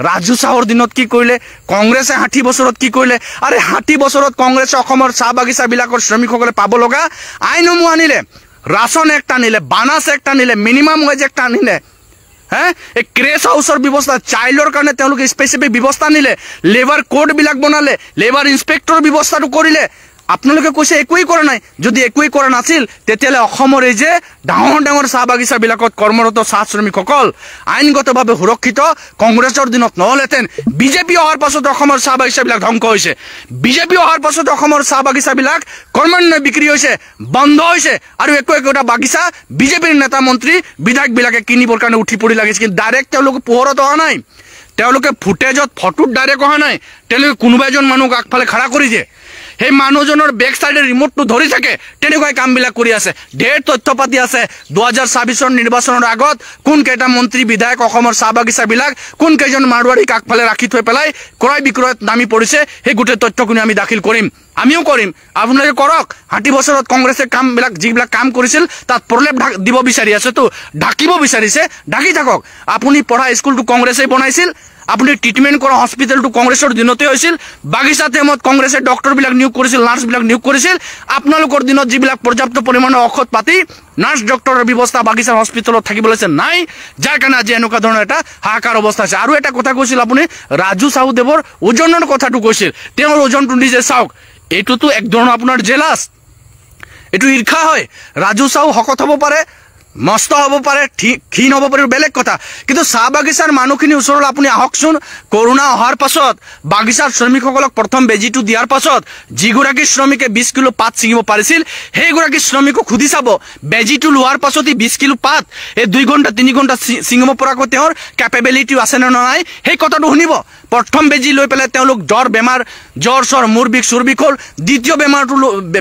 ৰাজু চাহৰ দিনত কি কৰিলে, কংগ্ৰেছে 60 বছৰত কি কৰিলে? আৰে 60 বছৰত কংগ্ৰেছে অসমৰ চাহ বাগিচাবিলাকৰ শ্ৰমিকসকলে পাব লগা আইনসমূহ আনিলে, ৰাচন এক্ট আনিলে, বানাছ এক্ট আনিলে, মিনিমাম ৱেজ এক্ট আনিলে, এই ক্ৰেছ হাউচৰ ব্যৱস্থা, চাইল্ডৰ কাৰণে তেওঁলোকে স্পেচিফিক ব্যৱস্থা আনিলে, লেবাৰ কোডবিলাক বনালে, লেবাৰ ইনস্পেক্টৰ ব্যৱস্থাটো কৰিলে। আপোনালোকে কৈছে একোৱেই কৰা নাই। যদি একোৱেই কৰা নাছিল তেতিয়াহ'লে অসমৰ এই যে ডাঙৰ ডাঙৰ চাহ বাগিচাবিলাকত কৰ্মৰত চাহ শ্ৰমিকসকল আইনগতভাৱে সুৰক্ষিত কংগ্ৰেছৰ দিনত নহ'লেহেঁতেন। বিজেপি অহাৰ পাছত অসমৰ চাহ বাগিচাবিলাক ধ্বংস হৈছে। বিজেপি অহাৰ পাছত অসমৰ চাহ বাগিচাবিলাক ক্ৰমান্বয়ে বিক্ৰী হৈছে, বন্ধ হৈছে, আৰু একোটা বাগিচা বিজেপিৰ নেতা মন্ত্ৰী বিধায়কবিলাকে কিনিবৰ কাৰণে উঠি পৰি লাগিছে। কিন্তু ডাইৰেক্ট তেওঁলোকে পোহৰত অহা নাই, তেওঁলোকে ফুটেজত ফটোত ডাইৰেক্ট অহা নাই, তেওঁলোকে কোনোবা এজন মানুহক আগফালে খাৰা কৰি দিয়ে, সেই মানুহজনৰ বেক চাইডে ৰিমোটটো ধৰি থাকে, তেনেকুৱাই কামবিলাক কৰি আছে। ঢেৰ তথ্য পাতি আছে 2024 নিৰ্বাচনৰ আগত কোন কেইটা মন্ত্ৰী বিধায়ক অসমৰ চাহ বাগিচাবিলাক কোন কেইজন মাৰোৱাৰীক আগফালে ৰাখি থৈ পেলাই ক্ৰয় বিক্ৰয়ত নামি পৰিছে, সেই গোটেই তথ্যখিনি আমি দাখিল কৰিম, আমিও কৰিম, আপোনালোকে কৰক। 60 বছৰত কংগ্ৰেছে কামবিলাক যিবিলাক কাম কৰিছিল তাত প্ৰলেপ দিব বিচাৰি আছে, তো ঢাকিব বিচাৰিছে, ঢাকি থাকক। আপুনি পঢ়া স্কুলটো কংগ্ৰেছে বনাইছিল, আপুনি ট্ৰিটমেণ্ট কৰা হস্পিটেলটো কংগ্ৰেছৰ দিনতে হৈছিল, বাগিচা টাইমত কংগ্ৰেছে ডক্টৰবিলাক নিয়োগ কৰিছিল, নাৰ্ছবিলাক নিয়োগ কৰিছিল। আপোনালোকৰ দিনত যিবিলাক পৰ্যাপ্ত পৰিমাণৰ ঔষধ পাতি নাৰ্ছ ডক্টৰৰ ব্যৱস্থা বাগিচাৰ হস্পিটেলত থাকিবলৈ নাই, যাৰ কাৰণে আজি এনেকুৱা ধৰণৰ এটা হাহাকাৰ অৱস্থা আছে। আৰু এটা কথা কৈছিল আপুনি, ৰাজু চাহুদেৱৰ ওজনৰ কথাটো কৈছিল, তেওঁৰ ওজনটো নিজে চাওক। এইটোতো এক ধৰণৰ আপোনাৰ জেলাছ, এইটো ঈৰ্ষা হয়। ৰাজু চাহু শকত হ'ব পাৰে, মস্ত হ'ব পাৰে, ক্ষীণ হ'ব পাৰে, বেলেগ কথা, কিন্তু চাহ বাগিচাৰ মানুহখিনিৰ ওচৰলৈ আপুনি আহকচোন। কৰোণা অহাৰ পাছত বাগিচাৰ শ্ৰমিকসকলক প্ৰথম বেজীটো দিয়াৰ পাছত যিগৰাকী শ্ৰমিকে 20 কিলো পাত ছিঙিব পাৰিছিল, সেইগৰাকী শ্ৰমিকক সুধি চাব, বেজীটো লোৱাৰ পাছতেই 20 কিলো পাত এই 2 ঘণ্টা 3 ঘণ্টা ছিঙিব পৰাকৈ তেওঁৰ কেপেবিলিটি আছে নে নাই, সেই কথাটো শুনিব। প্ৰথম বেজী লৈ পেলাই তেওঁলোক জ্বৰ চৰ মূৰ বিষ চুৰ বিষ হ'ল, দ্বিতীয় বেমাৰটো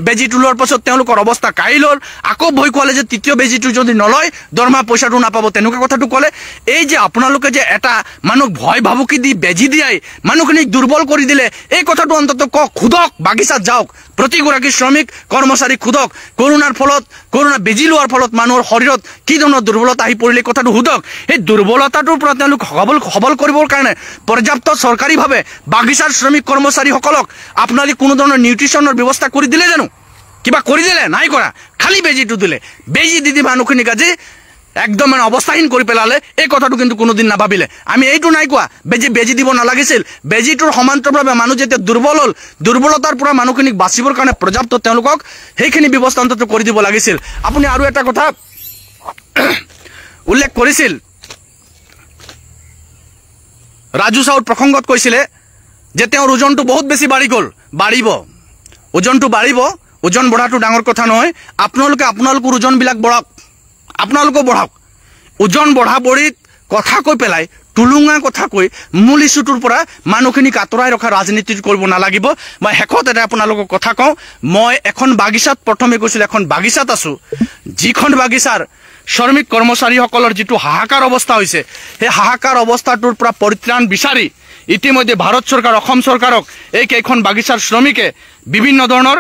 বেজীটো লোৱাৰ পাছত তেওঁলোকৰ অৱস্থা কাঢ়িল হ'ল, আকৌ ভয় খোৱালে যে তৃতীয় বেজীটো যদি নলয় দৰমহা পইচাটো নাপাব, তেনেকুৱা কথাটো ক'লে। এই যে আপোনালোকে যে এটা মানুহক ভয় ভাবুকি দি বেজী দিয়াই মানুহখিনিক দুৰ্বল কৰি দিলে, এই কথাটো অন্তত কওক, খুদক, বাগিচাত যাওক, প্ৰতিগৰাকী শ্ৰমিক কৰ্মচাৰী খুদক, কৰোণা বেজী লোৱাৰ ফলত মানুহৰ শৰীৰত কি ধৰণৰ দুৰ্বলতা আহি পৰিলে কথাটো সোধক। সেই দুৰ্বলতাটোৰ পৰা তেওঁলোক সবল কৰিবৰ কাৰণে পৰ্যাপ্ত চৰকাৰীভাৱে বাগিচাৰ শ্ৰমিক কৰ্মচাৰীসকলক আপোনালোকে কোনো ধৰণৰ নিউট্ৰিশ্যনৰ ব্যৱস্থা কৰি দিলে জানো? কিবা কৰি দিলে? নাই কৰা, খালি বেজীটো দিলে। বেজী দি মানুহখিনিক আজি একদম অৱস্থাহীন কৰি পেলালে, এই কথাটো কিন্তু কোনোদিন নাভাবিলে। আমি এইটো নাই কোৱা বেজী দিব নালাগিছিল, বেজীটোৰ সমান্তৰালভাৱে মানুহ যেতিয়া দুৰ্বল হ'ল, দুৰ্বলতাৰ পৰা মানুহখিনিক বাচিবৰ কাৰণে পৰ্যাপ্ত তেওঁলোকক সেইখিনি ব্যৱস্থা অন্তত কৰি দিব লাগিছিল। আপুনি আৰু এটা কথা উল্লেখ কৰিছিল, ৰাজু চাহুৰ প্ৰসংগত কৈছিলে যে তেওঁৰ ওজনটো বহুত বেছি বাঢ়িব, ওজনটো বাঢ়িব, ওজন বঢ়াটো ডাঙৰ কথা নহয়। আপোনালোকৰ ওজনবিলাক বঢ়াওক, ওজন বঢ়াবৰিত কথা কৈ পেলাই টুলুঙা কথা কৈ মূল ইছ্যুটোৰ পৰা মানুহখিনিক আঁতৰাই ৰখা ৰাজনীতি কৰিব নালাগিব। মই শেষত এটা আপোনালোকক কথা কওঁ, মই এখন বাগিচাত প্ৰথমে কৈছিলোঁ, এখন বাগিচাত আছোঁ, যিখন বাগিচাৰ শ্ৰমিক কৰ্মচাৰীসকলৰ যিটো হাহাকাৰ অৱস্থা হৈছে, সেই হাহাকাৰ অৱস্থাটোৰ পৰা পৰিত্ৰাণ বিচাৰি ইতিমধ্যে ভাৰত চৰকাৰ, অসম চৰকাৰক এই কেইখন বাগিচাৰ শ্ৰমিকে বিভিন্ন ধৰণৰ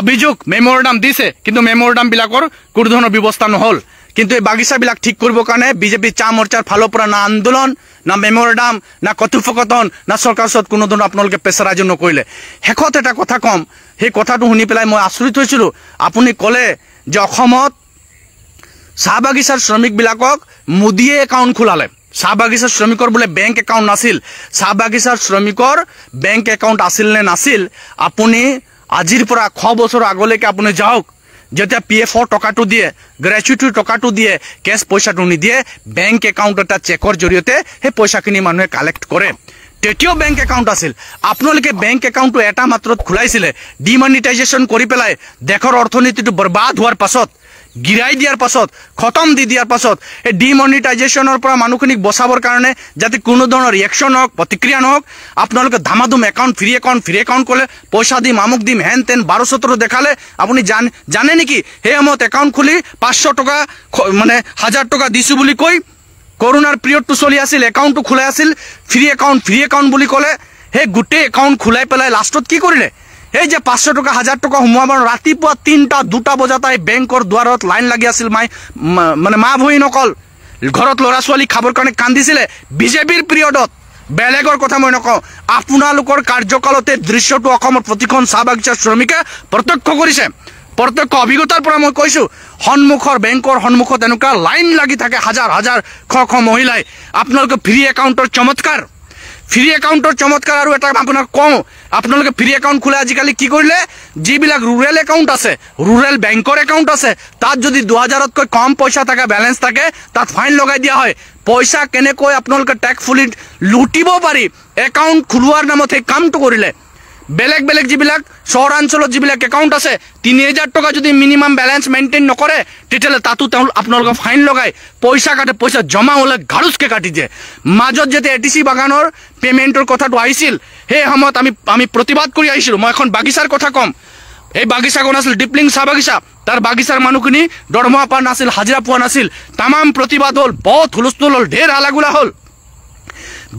অভিযোগ মেমোৰেণ্ডাম দিছে, কিন্তু মেমোৰেণ্ডামবিলাকৰ কোনো ধৰণৰ ব্যৱস্থা নহ'ল। কিন্তু এই বাগিচাবিলাক ঠিক কৰিবৰ কাৰণে বিজেপি চাহ মৰ্চাৰ ফালৰ পৰা না আন্দোলন, না মেমোৰেণ্ডাম, না কথোপকথন, না চৰকাৰৰ ওচৰত কোনো ধৰণৰ আপোনালোকে প্ৰেছাৰাইজ নকৰিলে। শেষত এটা কথা ক'ম, সেই কথাটো শুনি পেলাই মই আচৰিত হৈছিলোঁ। আপুনি ক'লে যে অসমত চাহ বাগিচাৰ শ্ৰমিকবিলাকক মোদীয়ে একাউণ্ট খোলালে, চাহ বাগিচাৰ শ্ৰমিকৰ বোলে বেংক একাউণ্ট নাছিল। চাহ বাগিচাৰ শ্ৰমিকৰ বেংক একাউণ্ট আছিল নে নাছিল, আপুনি আজিৰ পৰা 6 বছৰ আগলৈকে আপুনি যাওক, যেতিয়া PF টকাটো দিয়ে, গ্ৰেচুইটিৰ টকাটো দিয়ে, কেছ পইচাটো নিদিয়ে, বেংক একাউণ্ট এটা চেকৰ জৰিয়তে সেই পইচাখিনি মানুহে কালেক্ট কৰে। তেতিয়াও বেংক একাউণ্ট আছিল। আপোনালোকে বেংক একাউণ্টটো এটা মাত্ৰত খোলাইছিলে, ডিমনিটাইজেশ্যন কৰি পেলাই দেশৰ অৰ্থনীতিটো বৰবাদ হোৱাৰ পাছত, গিৰাই দিয়াৰ পাছত, খতম দি দিয়াৰ পাছত, এই ডিমনিটাইজেশ্যনৰ পৰা মানুহখিনিক বচাবৰ কাৰণে যাতে কোনো ধৰণৰ ৰিয়েকশ্যন হওক, প্ৰতিক্ৰিয়া নহওক, আপোনালোকে ধামাধুম একাউণ্ট ফ্ৰী একাউণ্ট ক'লে, পইচা দিম, আমুক দিম, হেন তেন 12-17 দেখালে। আপুনি জানে নেকি সেই সময়ত একাউণ্ট খুলি 500 টকা মানে 1000 টকা দিছোঁ বুলি কৈ কৰোণাৰ পিৰিয়ডটো চলি আছিল, একাউণ্টটো খোলাই আছিল, ফ্ৰী একাউণ্ট বুলি ক'লে, সেই গোটেই একাউণ্ট খোলাই পেলাই লাষ্টত কি কৰিলে? এই যে 500 টকা 1000 টকা সোমোৱাব, ৰাতিপুৱা 3টা-2টা বজাত বেংকৰ দুৱাৰত লাইন লাগি আছিল, মা ভনীসকল ঘৰত ল'ৰা ছোৱালী খাবৰ কাৰণে কান্দিছিলে বিজেপিৰ পিৰিয়ডত। বেলেগৰ কথা মই নকওঁ, আপোনালোকৰ কাৰ্যকালতে দৃশ্যটো অসমৰ প্ৰতিখন চাহ বাগিচাৰ শ্ৰমিকে প্ৰত্যক্ষ কৰিছে। প্ৰত্যক্ষ অভিজ্ঞতাৰ পৰা মই কৈছোঁ, বেংকৰ সন্মুখত এনেকুৱা লাইন লাগি থাকে, হাজাৰ শ মহিলাই। আপোনালোকে ফ্ৰী একাউণ্টৰ চমৎকাৰ, ফ্ৰী একাউণ্টৰ চমৎকাৰ আৰু এটা আপোনাক কওঁ, আপোনালোকে ফ্ৰী একাউণ্ট খোলে আজিকালি কি কৰিলে, যিবিলাক ৰুৰেল একাউণ্ট আছে, ৰুৰেল বেংকৰ একাউণ্ট আছে, তাত যদি 2000তকৈ কম পইচা থাকে, বেলেঞ্চ থাকে, তাত ফাইন লগাই দিয়া হয়। পইচা কেনেকৈ আপোনালোকে টেক্সফুলি লুটিব পাৰি একাউণ্ট খোলোৱাৰ নামত সেই কামটো কৰিলে। বেলেগ বেলেগ যিবিলাক চহৰাঞ্চলত যিবিলাক একাউণ্ট আছে, 3000 টকা যদি মিনিমাম বেলেঞ্চ মেইনটেইন নকৰে, তেতিয়াহ'লে তাতো আপোনালোকে ফাইন লগাই পইচা কাটে। পইচা জমা হ'লে ঘাৰুচকৈ কাটি দিয়ে। মাজত যেতিয়া ATC বাগানৰ পে'মেণ্টৰ কথাটো আহিছিল, সেই সময়ত আমি প্ৰতিবাদ কৰি আহিছিলোঁ। মই এখন বাগিচাৰ কথা ক'ম। এই বাগিচাখন আছিল ডিপলিং চাহ বাগিচা। তাৰ বাগিচাৰ মানুহখিনি দৰমহা পোৱা নাছিল, হাজিৰা পোৱা নাছিল। তামাম প্ৰতিবাদ হ'ল, বহুত হুলস্থুল হ'ল, ঢেৰ হালাগুলা হ'ল।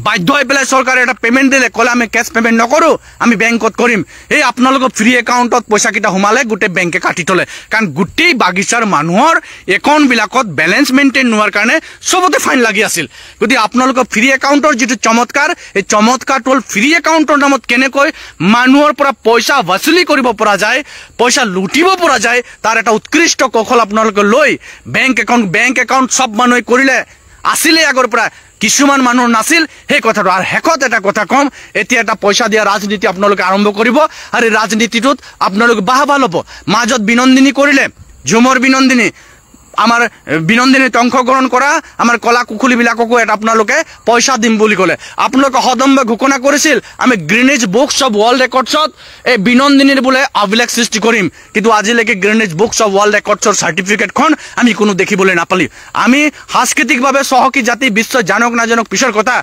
বাধ্য হৈ পেলাই চৰকাৰে এটা পে'মেণ্ট দিলে, ক'লে আমি কেছ পে'মেণ্ট নকৰোঁ, আমি বেংকত কৰিম। এই আপোনালোকৰ ফ্ৰী একাউণ্টত পইচাকেইটা সোমালে গোটেই বেংকে কাটি থ'লে। কাৰণ গোটেই বাগিচাৰ মানুহৰ একাউণ্টবিলাকত বেলেঞ্চ মেইনটেইন নোহোৱাৰ কাৰণে চবতে ফাইন লাগি আছিল। গতিকে আপোনালোকৰ ফ্ৰী একাউণ্টৰ যিটো চমৎকাৰ, এই চমৎকাৰটো হ'ল ফ্ৰী একাউণ্টৰ নামত কেনেকৈ মানুহৰ পৰা পইচা বছুলি কৰিব পৰা যায়, পইচা লুটিব পৰা যায়, তাৰ এটা উৎকৃষ্ট কৌশল আপোনালোকে লৈ বেংক একাউণ্ট চব মানুহে কৰিলে। আছিলে আগৰ পৰা, কিছুমান মানুহৰ নাছিল, সেই কথাটো। আৰু শেষত এটা কথা ক'ম, এতিয়া এটা পইচা দিয়া ৰাজনীতি আপোনালোকে আৰম্ভ কৰিব, আৰু এই ৰাজনীতিটোত আপোনালোকে বাহবা ল'ব। মাজত বিনন্দিনী কৰিলে, ঝুমৰ বিনন্দিনী, আমাৰ বিনন্দিনীত অংশগ্ৰহণ কৰা আমাৰ কলা কুশলীবিলাককো এটা আপোনালোকে পইচা দিম বুলি ক'লে। আপোনালোকে সদম্বে ঘোষণা কৰিছিল, আমি গ্ৰীনিজ বুকছ অফ ৱৰ্ল্ড ৰেকৰ্ডছত এই বিনন্দিনীৰ বোলে অভিলেখ সৃষ্টি কৰিম। কিন্তু আজিলৈকে গ্ৰীনিজ বুকছ অফ ৱৰ্ল্ড ৰেকৰ্ডছৰ চাৰ্টিফিকেটখন আমি কোনো দেখিবলৈ নাপালি। আমি সাংস্কৃতিকভাৱে চহকী জাতি, বিশ্ব জানক নাজানক পিছৰ কথা,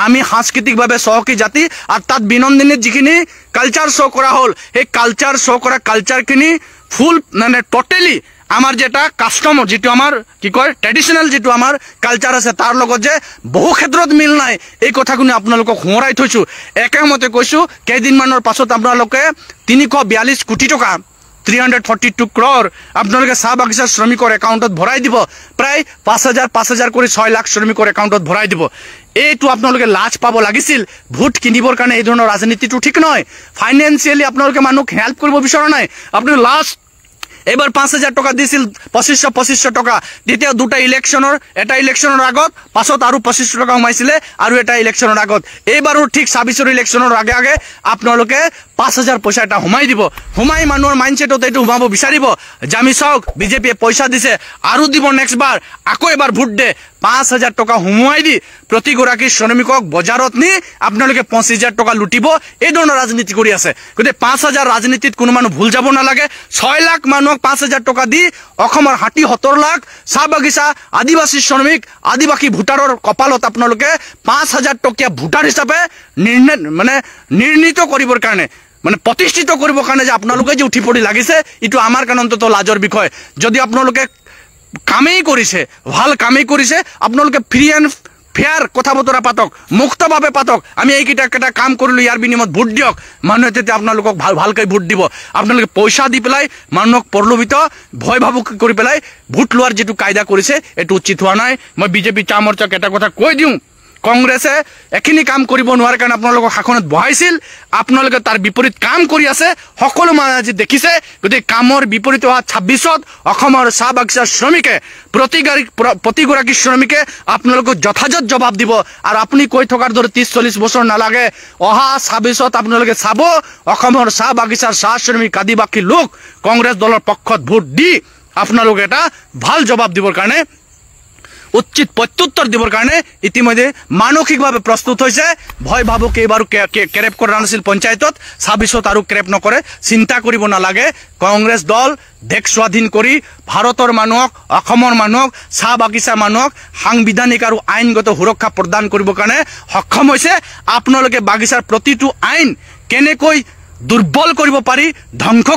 আমি সাংস্কৃতিকভাৱে চহকী জাতি। আৰু তাত বিনন্দিনীত যিখিনি কালচাৰ শ্ব' কৰা হ'ল, সেই কালচাৰ শ্ব' কৰা কালচাৰখিনি ফুল মানে টোটেলি আমাৰ যে এটা কাষ্টমৰ যিটো আমাৰ কি কয় ট্ৰেডিশ্যনেল যিটো আমাৰ কালচাৰ আছে, তাৰ লগত যে বহু ক্ষেত্ৰত মিল নাই, এই কথাখিনি আপোনালোকক সোঁৱৰাই থৈছোঁ। একেমতে কৈছোঁ, কেইদিনমানৰ পাছত আপোনালোকে 342 কোটি টকা 342 crore আপোনালোকে চাহ বাগিচাৰ শ্ৰমিকৰ একাউণ্টত ভৰাই দিব। প্ৰায় 5,000 কৰি 6 লাখ শ্ৰমিকৰ একাউণ্টত ভৰাই দিব। এইটো আপোনালোকে লাজ পাব লাগিছিল। ভোট কিনিবৰ কাৰণে এই ধৰণৰ ৰাজনীতিটো ঠিক নহয়। ফাইনেন্সিয়েলি আপোনালোকে মানুহক হেল্প কৰিব বিচৰা নাই। আপোনালোকে লাষ্ট এবাৰ 5,000 টকা দিছিল, 2500 টকা। তেতিয়া দুটা ইলেকশ্যনৰ, এটা ইলেকশ্যনৰ আগত, পাছত আৰু 2500 টকা সোমাইছিলে আৰু এটা ইলেকশ্যনৰ আগত। এইবাৰো ঠিক 26ৰ ইলেকশ্যনৰ আগে আগে আপোনালোকে 5,000 পইচা এটা সোমাই দিব। সোমাই মানুহৰ মাইণ্ডছেটত এইটো সোমাব বিচাৰিব যে আমি চাওক বিজেপিয়ে পইচা দিছে আৰু দিব, নেক্সট বাৰ আকৌ এবাৰ ভোট দে। 5,000 টকা সোমোৱাই দি প্ৰতিগৰাকী শ্ৰমিকক বজাৰত নি আপোনালোকে 25,000 টকা লুটিব। এই ধৰণৰ ৰাজনীতি কৰি আছে। গতিকে 5,000 ৰাজনীতিত কোনো মানুহ ভুল যাব নালাগে। 6 লাখ মানুহক 5,000 টকা দি অসমৰ 70 লাখ চাহ বাগিচা আদিবাসী শ্ৰমিক, আদিবাসী ভোটাৰৰ কপালত আপোনালোকে 5,000 টকীয়া ভোটাৰ হিচাপে নিৰ্ণীত কৰিবৰ কাৰণে, মানে প্ৰতিষ্ঠিত কৰিবৰ কাৰণে যে আপোনালোকে যে উঠি পৰি লাগিছে, এইটো আমাৰ কাৰণে অন্তত লাজৰ বিষয়। যদি আপোনালোকে কামেই কৰিছে, ভাল কামেই কৰিছে, আপোনালোকে ফ্ৰী এণ্ড ফেয়াৰ কথা বতৰা পাতক, মুক্তভাৱে পাতক। আমি এইকেইটা কাম কৰিলোঁ, ইয়াৰ বিনিময়ত ভোট দিয়ক। মানুহে তেতিয়া আপোনালোকক ভালকৈ ভোট দিব। আপোনালোকে পইচা দি পেলাই মানুহক প্ৰলোভিত, ভয় ভাবুক কৰি পেলাই ভোট লোৱাৰ যিটো কায়দা কৰিছে, এইটো উচিত হোৱা নাই। মই বিজেপি চাহ মৰ্চাক এটা কথা কৈ দিওঁ, কংগ্ৰেছে এখিনি কাম কৰিব নোৱাৰে কাৰণে আপোনালোকক শাসনত বহাইছিল। আপোনালোকে তাৰ বিপৰীত কাম কৰি আছে, সকলো মানুহে আজি দেখিছে। গতিকে কামৰ বিপৰীত অহা 26ত অসমৰ চাহ বাগিচাৰ শ্ৰমিকে, প্ৰতিগৰাকী শ্ৰমিকে আপোনালোকক যথাযথ জবাব দিব। আৰু আপুনি কৈ থকাৰ দৰে 30-40 বছৰ নালাগে, অহা 26ত আপোনালোকে চাব অসমৰ চাহ বাগিচাৰ চাহ শ্ৰমিক, আদিবাসী লোক কংগ্ৰেছ দলৰ পক্ষত ভোট দি আপোনালোকে এটা ভাল জবাব দিবৰ কাৰণে, উচিত প্ৰত্যুত্তৰ দিবৰ কাৰণে ইতিমধ্যে মানসিকভাৱে প্ৰস্তুত হৈছে। ভয় ভাবুক এইবাৰো ক্ৰেপ কৰা নাছিল পঞ্চায়তত, 26ত আৰু ক্ৰেপ নকৰে, চিন্তা কৰিব নালাগে। কংগ্ৰেছ দল দেশ স্বাধীন কৰি ভাৰতৰ মানুহক, অসমৰ মানুহক, চাহ বাগিচা মানুহক সাংবিধানিক আৰু আইনগত সুৰক্ষা প্ৰদান কৰিবৰ কাৰণে সক্ষম হৈছে। আপোনালোকে বাগিচাৰ প্ৰতিটো আইন কেনেকৈ দুৰ্বল কৰিব পাৰি, ধ্বংস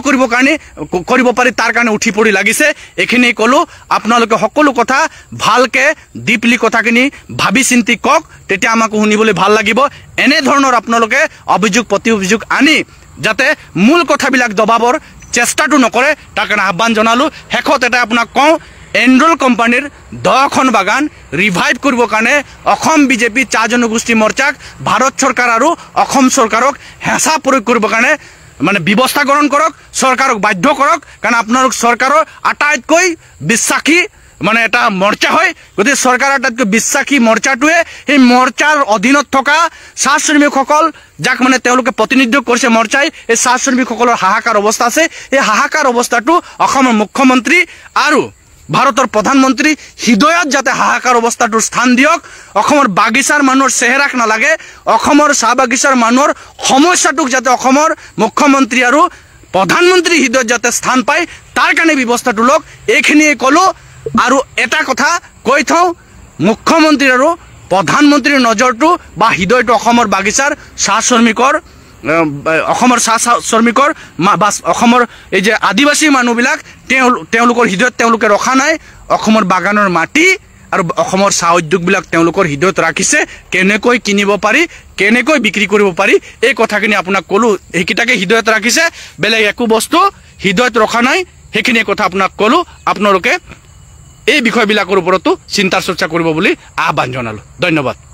কৰিব পাৰি, তাৰ কাৰণে উঠি পৰি লাগিছে। এইখিনি ক'লোঁ। আপোনালোকে সকলো কথা ভালকৈ ডিপলি কথাখিনি ভাবি চিন্তি কওক, তেতিয়া আমাকো শুনিবলৈ ভাল লাগিব। এনেধৰণৰ আপোনালোকে অভিযোগ প্ৰতি অভিযোগ আনি যাতে মূল কথাবিলাক দবাবৰ চেষ্টাটো নকৰে, তাৰ কাৰণে আহ্বান জনালোঁ। শেষত এটা আপোনাক কওঁ, এণ্ড্ৰল কোম্পানীৰ 10খন বাগান ৰিভাইভ কৰিবৰ কাৰণে অসম বিজেপি চাহ জনগোষ্ঠী মৰ্চাক ভাৰত চৰকাৰ আৰু অসম চৰকাৰক হেঁচা প্ৰয়োগ কৰিবৰ কাৰণে মানে ব্যৱস্থা গ্ৰহণ কৰক, চৰকাৰক বাধ্য কৰক। কাৰণ আপোনালোক চৰকাৰৰ আটাইতকৈ বিশ্বাসী মানে এটা মৰ্চা হয় গতিকে চৰকাৰৰ আটাইতকৈ বিশ্বাসী মৰ্চাটোৱে সেই মৰ্চাৰ অধীনত থকা চাহ শ্ৰমিকসকল যাক মানে তেওঁলোকে প্ৰতিনিধিত্ব কৰিছে মৰ্চাই এই চাহ শ্ৰমিকসকলৰ হাহাকাৰ অৱস্থা আছে এই হাহাকাৰ অৱস্থাটো অসমৰ মুখ্যমন্ত্ৰী আৰু ভাৰতৰ প্ৰধানমন্ত্ৰী হৃদয়ত যাতে হাহাকাৰ অৱস্থাটোৰ স্থান দিয়ক অসমৰ বাগিচাৰ মানুহৰ চেহেৰাক নালাগে অসমৰ চাহ বাগিচাৰ মানুহৰ সমস্যাটোক যাতে অসমৰ মুখ্যমন্ত্ৰী আৰু প্ৰধানমন্ত্ৰী হৃদয়ত যাতে স্থান পায় তাৰ কাৰণে ব্যৱস্থাটো লওক এইখিনিয়ে ক'লো আৰু এটা কথা কৈ থওঁ মুখ্যমন্ত্ৰী আৰু প্ৰধানমন্ত্ৰীৰ নজৰটো বা হৃদয়টো অসমৰ বাগিচাৰ চাহ শ্ৰমিকৰ অসমৰ চাহ শ্ৰমিকৰ বা অসমৰ এই যে আদিবাসী মানুহবিলাক তেওঁলোকৰ হৃদয়ত তেওঁলোকে ৰখা নাই অসমৰ বাগানৰ মাটি আৰু অসমৰ চাহ উদ্যোগবিলাক তেওঁলোকৰ হৃদয়ত ৰাখিছে কেনেকৈ কিনিব পাৰি কেনেকৈ বিক্ৰী কৰিব পাৰি এই কথাখিনি আপোনাক ক'লো এইকেইটাকে হৃদয়ত ৰাখিছে বেলেগ একো বস্তু হৃদয়ত ৰখা নাই সেইখিনি কথা আপোনাক ক'লো আপোনালোকে এই বিষয়বিলাকৰ ওপৰতো চিন্তা চৰ্চা কৰিব বুলি আহ্বান জনালো ধন্যবাদ।